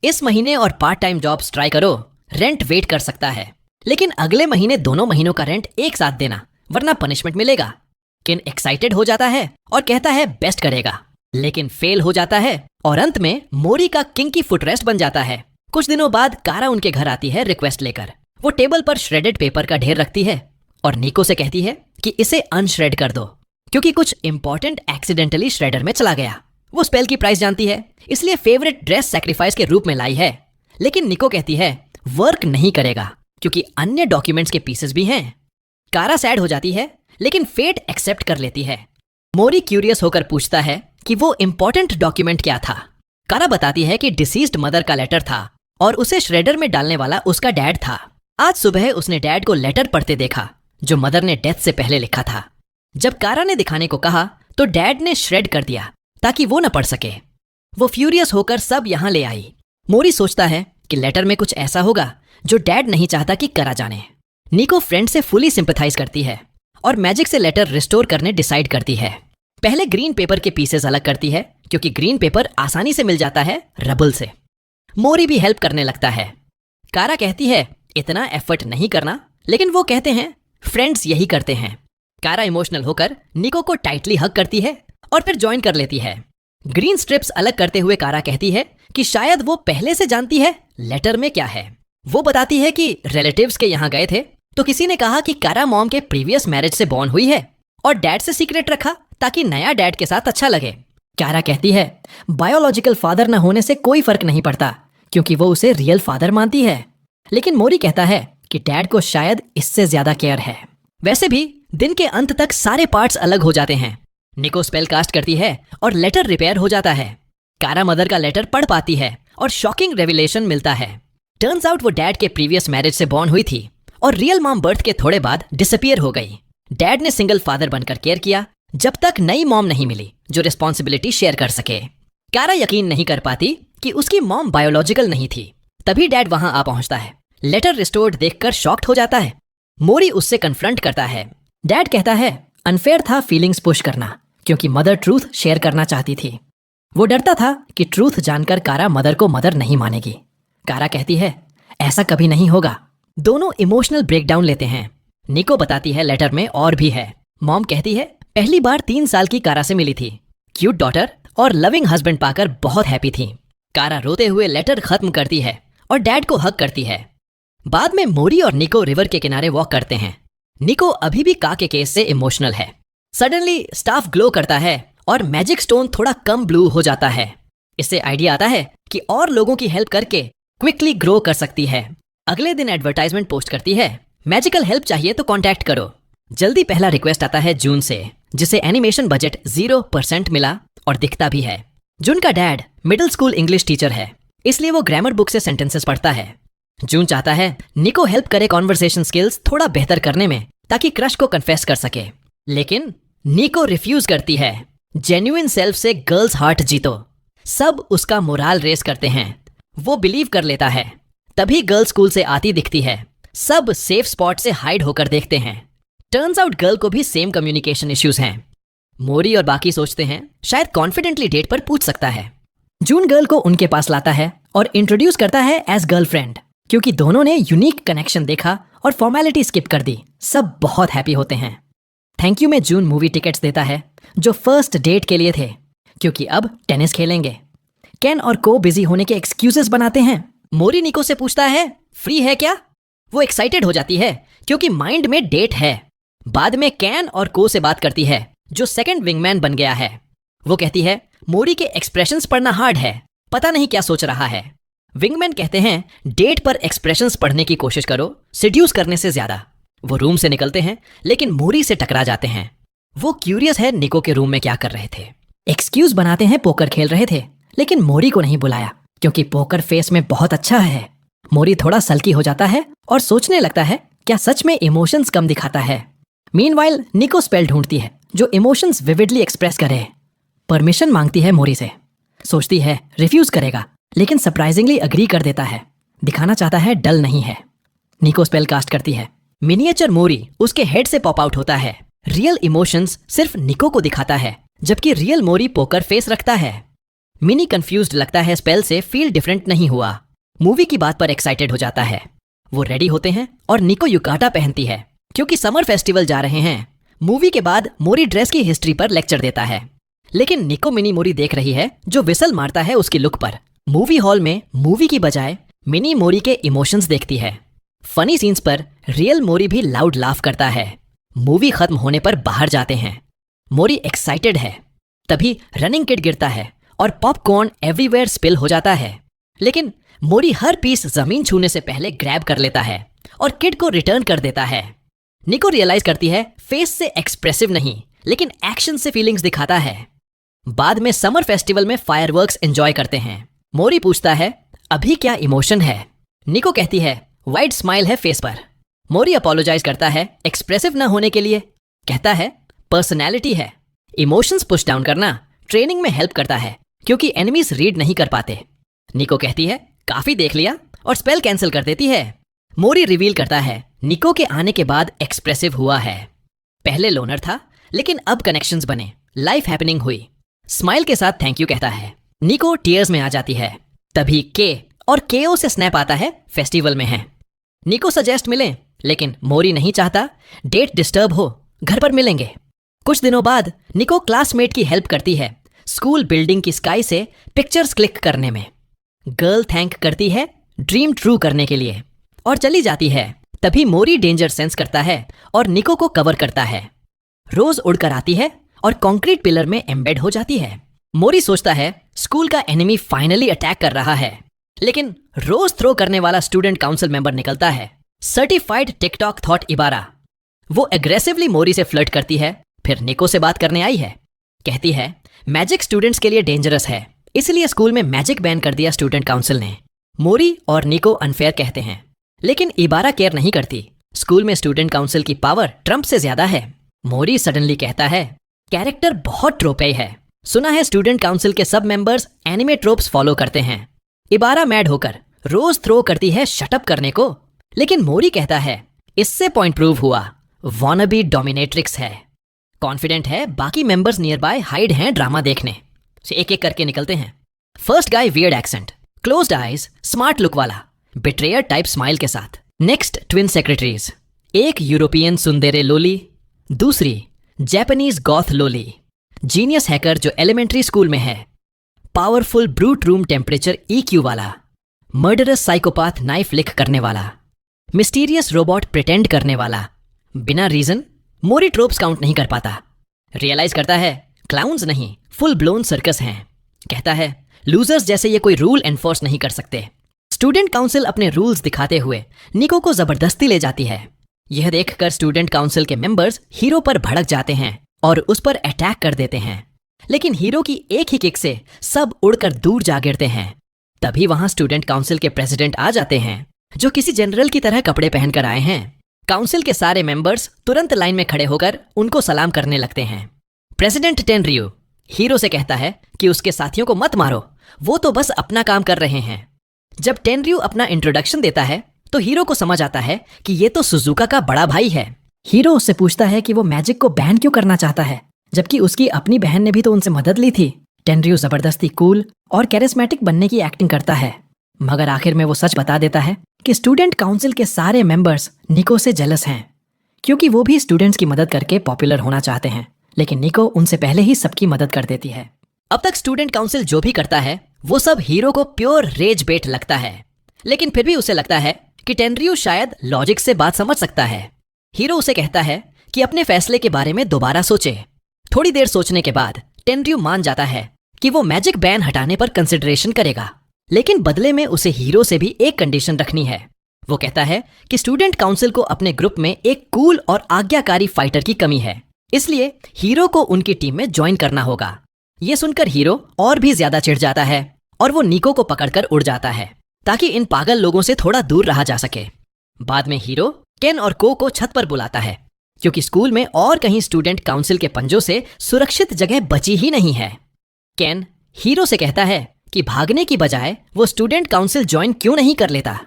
इस महीने और पार्ट टाइम जॉब्स ट्राई करो, रेंट वेट कर सकता है, लेकिन अगले महीने दोनों महीनों का रेंट एक साथ देना, वरना पनिशमेंट मिलेगा। किन एक्साइटेड हो जाता है और कहता है बेस्ट करेगा, लेकिन फेल हो जाता है और अंत में मोरी का किंग की फुटरेस्ट बन जाता है। कुछ दिनों बाद कारा उनके घर आती है रिक्वेस्ट लेकर। वो टेबल पर श्रेडेड पेपर का ढेर रखती है और निको से कहती है कि इसे अनश्रेड कर दो, क्योंकि कुछ इंपॉर्टेंट एक्सीडेंटली श्रेडर में चला गया। वो स्पेल की प्राइस जानती है, इसलिए फेवरेट ड्रेस सैक्रिफाइस के रूप में लाई है। लेकिन निको कहती है वर्क नहीं करेगा क्योंकि अन्य डॉक्यूमेंट्स के पीसेस भी हैं। कारा सैड हो जाती है, लेकिन फेट एक्सेप्ट कर लेती है। मोरी क्यूरियस होकर पूछता है कि वो इंपॉर्टेंट डॉक्यूमेंट क्या था। कारा बताती है कि डिसीज्ड मदर का लेटर था और उसे श्रेडर में डालने वाला उसका डैड था। आज सुबह उसने डैड को लेटर पढ़ते देखा जो मदर ने डेथ से पहले लिखा था। जब कारा ने दिखाने को कहा तो डैड ने श्रेड कर दिया ताकि वो न पढ़ सके। वो फ्यूरियस होकर सब यहां ले आई। मोरी सोचता है कि लेटर में कुछ ऐसा होगा जो डैड नहीं चाहता कि कारा जाने। निको फ्रेंड से फुली सिंपैथाइज करती है और मैजिक से लेटर रिस्टोर करने डिसाइड करती है। पहले ग्रीन पेपर के पीसेस अलग करती है क्योंकि ग्रीन पेपर आसानी से मिल जाता है रबल से। मोरी भी हेल्प करने लगता है। कारा कहती है इतना एफर्ट नहीं करना, लेकिन वो कहते हैं फ्रेंड्स यही करते हैं। कारा इमोशनल होकर निको को टाइटली हग करती है और फिर ज्वाइन कर लेती है। ग्रीन स्ट्रिप्स अलग करते हुए कारा कहती है कि शायद वो पहले से जानती है लेटर में क्या है। वो बताती है कि रिलेटिव्स के यहाँ गए थे तो किसी ने कहा कि कारा मॉम के प्रीवियस मैरिज से बॉर्न हुई है और डैड से सीक्रेट रखा ताकि नया डैड के साथ अच्छा लगे। कारा कहती है बायोलॉजिकल फादर न होने से कोई फर्क नहीं पड़ता क्योंकि वो उसे रियल फादर मानती है। लेकिन मोरी कहता है कि डैड को शायद इससे ज्यादा केयर है। वैसे भी दिन के अंत तक सारे पार्ट्स अलग हो जाते हैं। निको स्पेल कास्ट करती है और लेटर रिपेयर हो जाता है। कारा मदर का लेटर पढ़ पाती है और शॉकिंग रेविलेशन मिलता है। टर्न्स आउट वो डैड के प्रीवियस मैरिज से बॉर्न हुई थी और रियल मॉम बर्थ के थोड़े बाद डिसअपियर हो गई। डैड ने सिंगल फादर बनकर केयर किया जब तक नई मॉम नहीं मिली जो रिस्पॉन्सिबिलिटी शेयर कर सके। कारा यकीन नहीं कर पाती कि उसकी मॉम बायोलॉजिकल नहीं थी। तभी डैड वहां आ पहुंचता है। लेटर रिस्टोर्ड देखकर शॉक्ड हो जाता है। मोरी उससे कन्फ्रंट करता है। डैड कहता है अनफेयर था फीलिंग्स पुश करना क्योंकि मदर ट्रूथ शेयर करना चाहती थी। वो डरता था कि ट्रूथ जानकर कारा मदर को मदर नहीं मानेगी। कारा कहती है ऐसा कभी नहीं होगा। दोनों इमोशनल ब्रेकडाउन लेते हैं। निको बताती है लेटर में और भी है। मॉम कहती है पहली बार 3 साल की कारा से मिली थी, क्यूट डॉटर और लविंग हस्बैंड पाकर बहुत हैप्पी थी। कारा रोते हुए लेटर खत्म करती है और डैड को हग करती है। बाद में मोरी और निको रिवर के किनारे वॉक करते हैं। निको अभी भी का के केस से इमोशनल है। सडनली स्टाफ ग्लो करता है और मैजिक स्टोन थोड़ा कम ब्लू हो जाता है। इससे आइडिया आता है कि और लोगों की हेल्प करके क्विकली ग्रो कर सकती है। अगले दिन एडवर्टाइजमेंट पोस्ट करती है, मैजिकल हेल्प चाहिए तो कांटेक्ट करो। जल्दी पहला रिक्वेस्ट आता है जून से, जिसे एनिमेशन बजट 0% मिला और दिखता भी है। जून का dad middle school English teacher है, इसलिए वो ग्रामर बुक से सेंटेंसेस पढ़ता है। जून चाहता है निको हेल्प करे कॉन्वर्सेशन स्किल्स थोड़ा बेहतर करने में, ताकि क्रश को कन्फेस कर सके। लेकिन निको रिफ्यूज करती है। जेन्युइन सेल्फ से गर्ल्स हार्ट जीतो। सब उसका मोराल रेस करते हैं। वो बिलीव कर लेता है। तभी गर्ल स्कूल से आती दिखती है। सब सेफ स्पॉट से हाइड होकर देखते हैं। टर्न्स आउट गर्ल को भी सेम कम्युनिकेशन इश्यूज हैं। मोरी और बाकी सोचते हैं शायद कॉन्फिडेंटली डेट पर पूछ सकता है। जून गर्ल को उनके पास लाता है और इंट्रोड्यूस करता है एज गर्लफ्रेंड, क्योंकि दोनों ने यूनिक कनेक्शन देखा और फॉर्मेलिटी स्किप कर दी। सब बहुत हैप्पी होते हैं। थैंक यू में जून मूवी टिकट्स देता है जो फर्स्ट डेट के लिए थे, क्योंकि अब टेनिस खेलेंगे। केन और को बिजी होने के एक्सक्यूजेस बनाते हैं। मोरी निको से पूछता है फ्री है क्या? वो एक्साइटेड हो जाती है क्योंकि माइंड में डेट है। बाद में कैन और को से बात करती है, जो सेकंड विंगमैन बन गया है। वो कहती है मोरी के एक्सप्रेशंस पढ़ना हार्ड है, पता नहीं क्या सोच रहा है। विंगमैन कहते हैं डेट पर एक्सप्रेशंस पढ़ने की कोशिश करो, सिड्यूस करने से ज्यादा। वो रूम से निकलते हैं लेकिन मोरी से टकरा जाते हैं। वो क्यूरियस है निको के रूम में क्या कर रहे थे। एक्सक्यूज बनाते हैं पोकर खेल रहे थे, लेकिन मोरी को नहीं बुलाया क्योंकि पोकर फेस में बहुत अच्छा है। मोरी थोड़ा सल्की हो जाता है और सोचने लगता है क्या सच में इमोशंस कम दिखाता है। मीनवाइल निको स्पेल ढूंढती है जो इमोशंस विविडली एक्सप्रेस करे। परमिशन मांगती है मोरी से। सोचती है रिफ्यूज करेगा, लेकिन सरप्राइजिंगली अग्री कर देता है। दिखाना चाहता है डल नहीं है। निको स्पेल कास्ट करती है। मिनिएचर मोरी उसके हेड से पॉप आउट होता है। रियल इमोशंस सिर्फ निको को दिखाता है, जबकि रियल मोरी पोकर फेस रखता है। मिनी कंफ्यूज्ड लगता है स्पेल से फील डिफरेंट नहीं हुआ। मूवी की बात पर एक्साइटेड हो जाता है। वो रेडी होते हैं और निको युकाटा पहनती है क्योंकि समर फेस्टिवल जा रहे हैं। मूवी के बाद मोरी ड्रेस की हिस्ट्री पर लेक्चर देता है, लेकिन निको मिनी मोरी देख रही है जो विसल मारता है उसकी लुक पर। मूवी हॉल में मूवी की बजाय मिनी मोरी के इमोशंस देखती है। फनी सीन्स पर रियल मोरी भी लाउड लाफ करता है। मूवी खत्म होने पर बाहर जाते हैं। मोरी एक्साइटेड है। तभी रनिंग किड गिरता है और पॉपकॉर्न एवरीवेयर स्पिल हो जाता है, लेकिन मोरी हर पीस जमीन छूने से पहले ग्रैब कर लेता है और किड को रिटर्न कर देता है। निको रियलाइज करती है फेस से एक्सप्रेसिव नहीं, लेकिन एक्शन से फीलिंग्स दिखाता है। बाद में समर फेस्टिवल में फायरवर्क्स एंजॉय करते हैं। मोरी पूछता है अभी क्या इमोशन है? निको कहती है वाइड स्माइल है फेस पर। मोरी अपोलोजाइज करता है एक्सप्रेसिव ना होने के लिए। कहता है पर्सनैलिटी है। इमोशंस पुश डाउन करना ट्रेनिंग में हेल्प करता है, क्योंकि एनिमीज रीड नहीं कर पाते। निको कहती है काफी देख लिया और स्पेल कैंसिल कर देती है। मोरी रिवील करता है निको के आने के बाद एक्सप्रेसिव हुआ है। पहले लोनर था, लेकिन अब कनेक्शंस बने, लाइफ हैपनिंग हुई। स्माइल के साथ थैंक यू कहता है। निको टीयर्स में आ जाती है। तभी के और केओ से स्नैप आता है फेस्टिवल में है। निको सजेस्ट मिले, लेकिन मोरी नहीं चाहता डेट डिस्टर्ब हो, घर पर मिलेंगे। कुछ दिनों बाद निको क्लासमेट की हेल्प करती है स्कूल बिल्डिंग की स्काई से पिक्चर्स क्लिक करने में। गर्ल थैंक करती है ड्रीम ट्रू करने के लिए और चली जाती है। तभी मोरी डेंजर सेंस करता है और निको को कवर करता है। रोज उड़कर आती है और कंक्रीट पिलर में एम्बेड हो जाती है। मोरी सोचता है स्कूल का एनिमी फाइनली अटैक कर रहा है, लेकिन रोज थ्रो करने वाला स्टूडेंट काउंसिल मेंबर निकलता है, सर्टिफाइड टिकटॉक थॉट इबारा। वो एग्रेसिवली मोरी से फ्लर्ट करती है, फिर निको से बात करने आई है। कहती है मैजिक स्टूडेंट्स के लिए डेंजरस है, इसलिए स्कूल में मैजिक बैन कर दिया स्टूडेंट काउंसिल ने। मोरी और निको अनफेयर कहते हैं, लेकिन इबारा केयर नहीं करती। स्कूल में स्टूडेंट काउंसिल की पावर ट्रम्प से ज्यादा है। मोरी सडनली कहता है कैरेक्टर बहुत ट्रोपे है, सुना है स्टूडेंट काउंसिल के सब मेंबर्स एनिमे ट्रोप्स फॉलो करते हैं। इबारा मैड होकर रोज थ्रो करती है शटअप करने को, लेकिन मोरी कहता है इससे पॉइंट प्रूव हुआ, वॉनबी डोमिनेट्रिक्स है। कॉन्फिडेंट है बाकी मेंबर्स नियर बाय हाइड हैं ड्रामा देखने से। एक एक करके निकलते हैं। First guy weird accent, closed eyes, smart look वाला, बिट्रेयर टाइप स्माइल के साथ। नेक्स्ट ट्विन सेक्रेटरीज, एक यूरोपियन सुंदेरे लोली, दूसरी Japanese goth lolly, genius hacker जो एलिमेंट्री स्कूल में है, powerful brute room temperature EQ वाला, मर्डरस साइकोपाथ नाइफ लिक करने वाला, मिस्टीरियस रोबोट प्रिटेंड करने वाला, बिना रीजन मोरी ट्रोप्स काउंट नहीं कर पाता, रियलाइज करता है क्लाउन्स नहीं फुल ब्लोन सर्कस हैं, कहता है लूजर्स जैसे ये कोई रूल एनफोर्स नहीं कर सकते। स्टूडेंट काउंसिल अपने रूल्स दिखाते हुए निको को जबरदस्ती ले जाती है। यह देखकर स्टूडेंट काउंसिल के मेंबर्स हीरो पर भड़क जाते हैं और उस पर अटैक कर देते हैं, लेकिन हीरो की एक ही किक से सब उड़कर दूर जा गिरते हैं। तभी वहां स्टूडेंट काउंसिल के प्रेसिडेंट आ जाते हैं, जो किसी जनरल की तरह कपड़े पहनकर आए हैं। काउंसिल के सारे मेंबर्स तुरंत लाइन में खड़े होकर उनको सलाम करने लगते हैं। प्रेसिडेंट टेनरियो हीरो से कहता है कि उसके साथियों को मत मारो, वो तो बस अपना काम कर रहे हैं। जब टेनरियो अपना इंट्रोडक्शन देता है तो हीरो को समझ आता है कि ये तो सुजुका का बड़ा भाई है। हीरो उससे पूछता है कि वो मैजिक को बैन क्यों करना चाहता है, जबकि उसकी अपनी बहन ने भी तो उनसे मदद ली थी। टेनरियो जबरदस्ती कूल और कैरिस्मेटिक बनने की एक्टिंग करता है, मगर आखिर में वो सच बता देता है कि स्टूडेंट काउंसिल के सारे मेंबर्स निको से जेलस हैं, क्योंकि वो भी स्टूडेंट्स की मदद करके पॉपुलर होना चाहते हैं, लेकिन निको उनसे पहले ही सबकी मदद कर देती है। अब तक स्टूडेंट काउंसिल जो भी करता है वो सब हीरो को प्योर रेज बेट लगता है, लेकिन फिर भी उसे लगता है कि टेनरियो शायद लॉजिक से बात समझ सकता है। हीरो उसे कहता है कि अपने फैसले के बारे में दोबारा सोचे। थोड़ी देर सोचने के बाद टेनरियो मान जाता है कि वो मैजिक बैन हटाने पर कंसिडरेशन करेगा, लेकिन बदले में उसे हीरो से भी एक कंडीशन रखनी है। वो कहता है कि स्टूडेंट काउंसिल को अपने ग्रुप में एक कूल और आज्ञाकारी फाइटर की कमी है, इसलिए हीरो को उनकी टीम में ज्वाइन करना होगा। ये सुनकर हीरो और भी ज्यादा चिढ़ जाता है और वो निको को पकड़कर उड़ जाता है ताकि इन पागल लोगों से थोड़ा दूर रहा जा सके। बाद में हीरो केन और को छत पर बुलाता है, क्योंकि स्कूल में और कहीं स्टूडेंट काउंसिल के पंजों से सुरक्षित जगह बची ही नहीं है। केन हीरो से कहता है कि भागने की बजाय वो स्टूडेंट काउंसिल ज्वाइन क्यों नहीं कर लेता।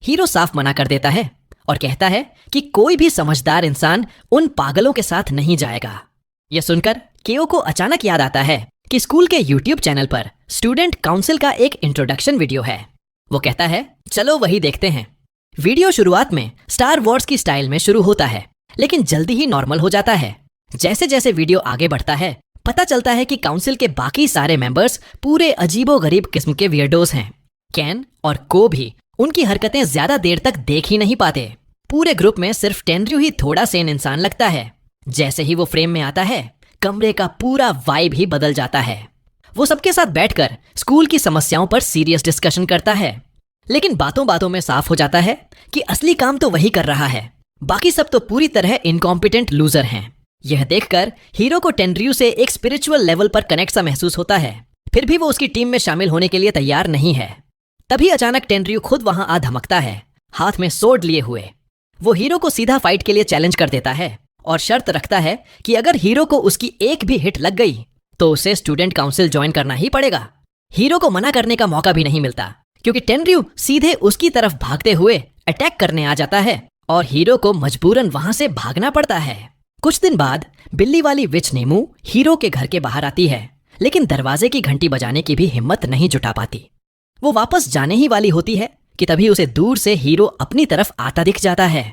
हीरो साफ मना कर देता है और कहता है कि कोई भी समझदार इंसान उन पागलों के साथ नहीं जाएगा। यह सुनकर केओ को अचानक याद आता है कि स्कूल के YouTube चैनल पर स्टूडेंट काउंसिल का एक इंट्रोडक्शन वीडियो है। वो कहता है चलो वही देखते हैं। वीडियो शुरुआत में स्टार वॉर्स की स्टाइल में शुरू होता है, लेकिन जल्दी ही नॉर्मल हो जाता है। जैसे जैसे वीडियो आगे बढ़ता है पता चलता है कि काउंसिल के बाकी सारे मेंबर्स पूरे अजीबोगरीब किस्म के वियर्डोस हैं। कैन और को भी उनकी हरकतें ज्यादा देर तक देख ही नहीं पाते। पूरे ग्रुप में सिर्फ टेनरियो ही थोड़ा सेन इंसान लगता है। जैसे ही वो फ्रेम में आता है कमरे का पूरा वाइब ही बदल जाता है। वो सबके साथ बैठकर स्कूल की समस्याओं पर सीरियस डिस्कशन करता है, लेकिन बातों बातों में साफ हो जाता है कि असली काम तो वही कर रहा है, बाकी सब तो पूरी तरह इनकॉम्पिटेंट लूजर हैं। यह देखकर हीरो को टेनरियो से एक स्पिरिचुअल लेवल पर कनेक्ट सा महसूस होता है, फिर भी वो उसकी टीम में शामिल होने के लिए तैयार नहीं है। तभी अचानक टेनरियो खुद वहां आ धमकता है, हाथ में सोर्ड लिए हुए। वो हीरो को सीधा फाइट के लिए चैलेंज कर देता है और शर्त रखता है कि अगर हीरो को उसकी एक भी हिट लग गई तो उसे स्टूडेंट काउंसिल ज्वाइन करना ही पड़ेगा। हीरो को मना करने का मौका भी नहीं मिलता, क्योंकि टेनरियो सीधे उसकी तरफ भागते हुए अटैक करने आ जाता है और हीरो को मजबूरन वहां से भागना पड़ता है। कुछ दिन बाद बिल्ली वाली विच नेमू हीरो के घर के बाहर आती है, लेकिन दरवाजे की घंटी बजाने की भी हिम्मत नहीं जुटा पाती। वो वापस जाने ही वाली होती है कि तभी उसे दूर से हीरो अपनी तरफ आता दिख जाता है।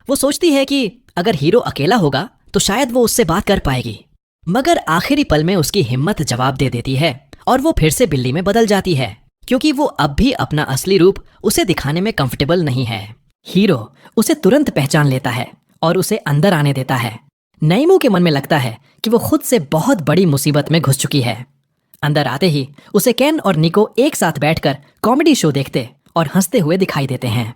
वो सोचती है कि अगर हीरो अकेला होगा तो शायद वो उससे बात कर पाएगी, मगर आखिरी पल में उसकी हिम्मत जवाब दे देती है और वो फिर से बिल्ली में बदल जाती है, क्योंकि वो अब भी अपना असली रूप उसे दिखाने में कंफर्टेबल नहीं है। हीरो उसे तुरंत पहचान लेता है और उसे अंदर आने देता है। नईमू के मन में लगता है कि वो खुद से बहुत बड़ी मुसीबत में घुस चुकी है। अंदर आते ही उसे केन और निको एक साथ बैठकर कॉमेडी शो देखते और हंसते हुए दिखाई देते हैं।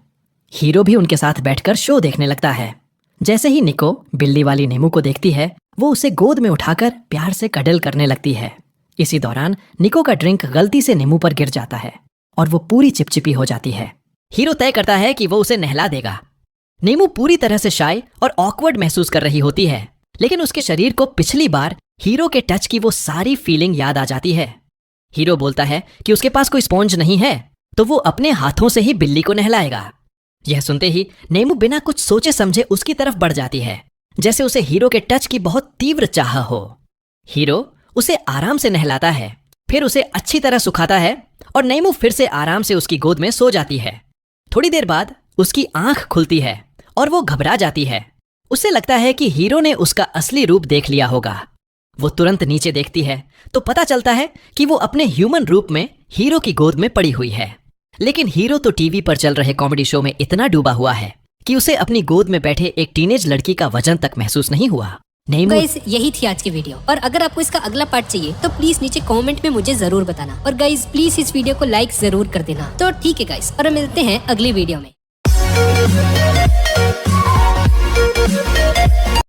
हीरो भी उनके साथ बैठकर शो देखने लगता है। जैसे ही निको बिल्ली वाली नेमू को देखती है वो उसे गोद में उठाकर प्यार से कडल करने लगती है। इसी दौरान निको का ड्रिंक गलती से नेमू पर गिर जाता है और वो पूरी चिपचिपी हो जाती है। हीरो तय करता है कि वो उसे नहला देगा। नेमू पूरी तरह से शाय और ऑकवर्ड महसूस कर रही होती है, लेकिन उसके शरीर को पिछली बार हीरो के टच की वो सारी फीलिंग याद आ जाती है। हीरो बोलता है कि उसके पास कोई स्पॉन्ज नहीं है तो वो अपने हाथों से ही बिल्ली को नहलाएगा। यह सुनते ही नेमू बिना कुछ सोचे समझे उसकी तरफ बढ़ जाती है, जैसे उसे हीरो के टच की बहुत तीव्र चाह हो। हीरो उसे आराम से नहलाता है, फिर उसे अच्छी तरह सुखाता है और नेमू फिर से आराम से उसकी गोद में सो जाती है। थोड़ी देर बाद उसकी आंख खुलती है और वो घबरा जाती है। उसे लगता है कि हीरो ने उसका असली रूप देख लिया होगा। वो तुरंत नीचे देखती है तो पता चलता है कि वो अपने ह्यूमन रूप में हीरो की गोद में पड़ी हुई है। लेकिन हीरो तो टीवी पर चल रहे कॉमेडी शो में इतना डूबा हुआ है कि उसे अपनी गोद में बैठे एक टीनेज लड़की का वजन तक महसूस नहीं हुआ। गाइस, यही थी आज की वीडियो और अगर आपको इसका अगला पार्ट चाहिए तो प्लीज नीचे कमेंट में मुझे जरूर बताना और गाइस प्लीज इस वीडियो को लाइक जरूर कर देना। तो ठीक है गाइस, और मिलते हैं अगली वीडियो में।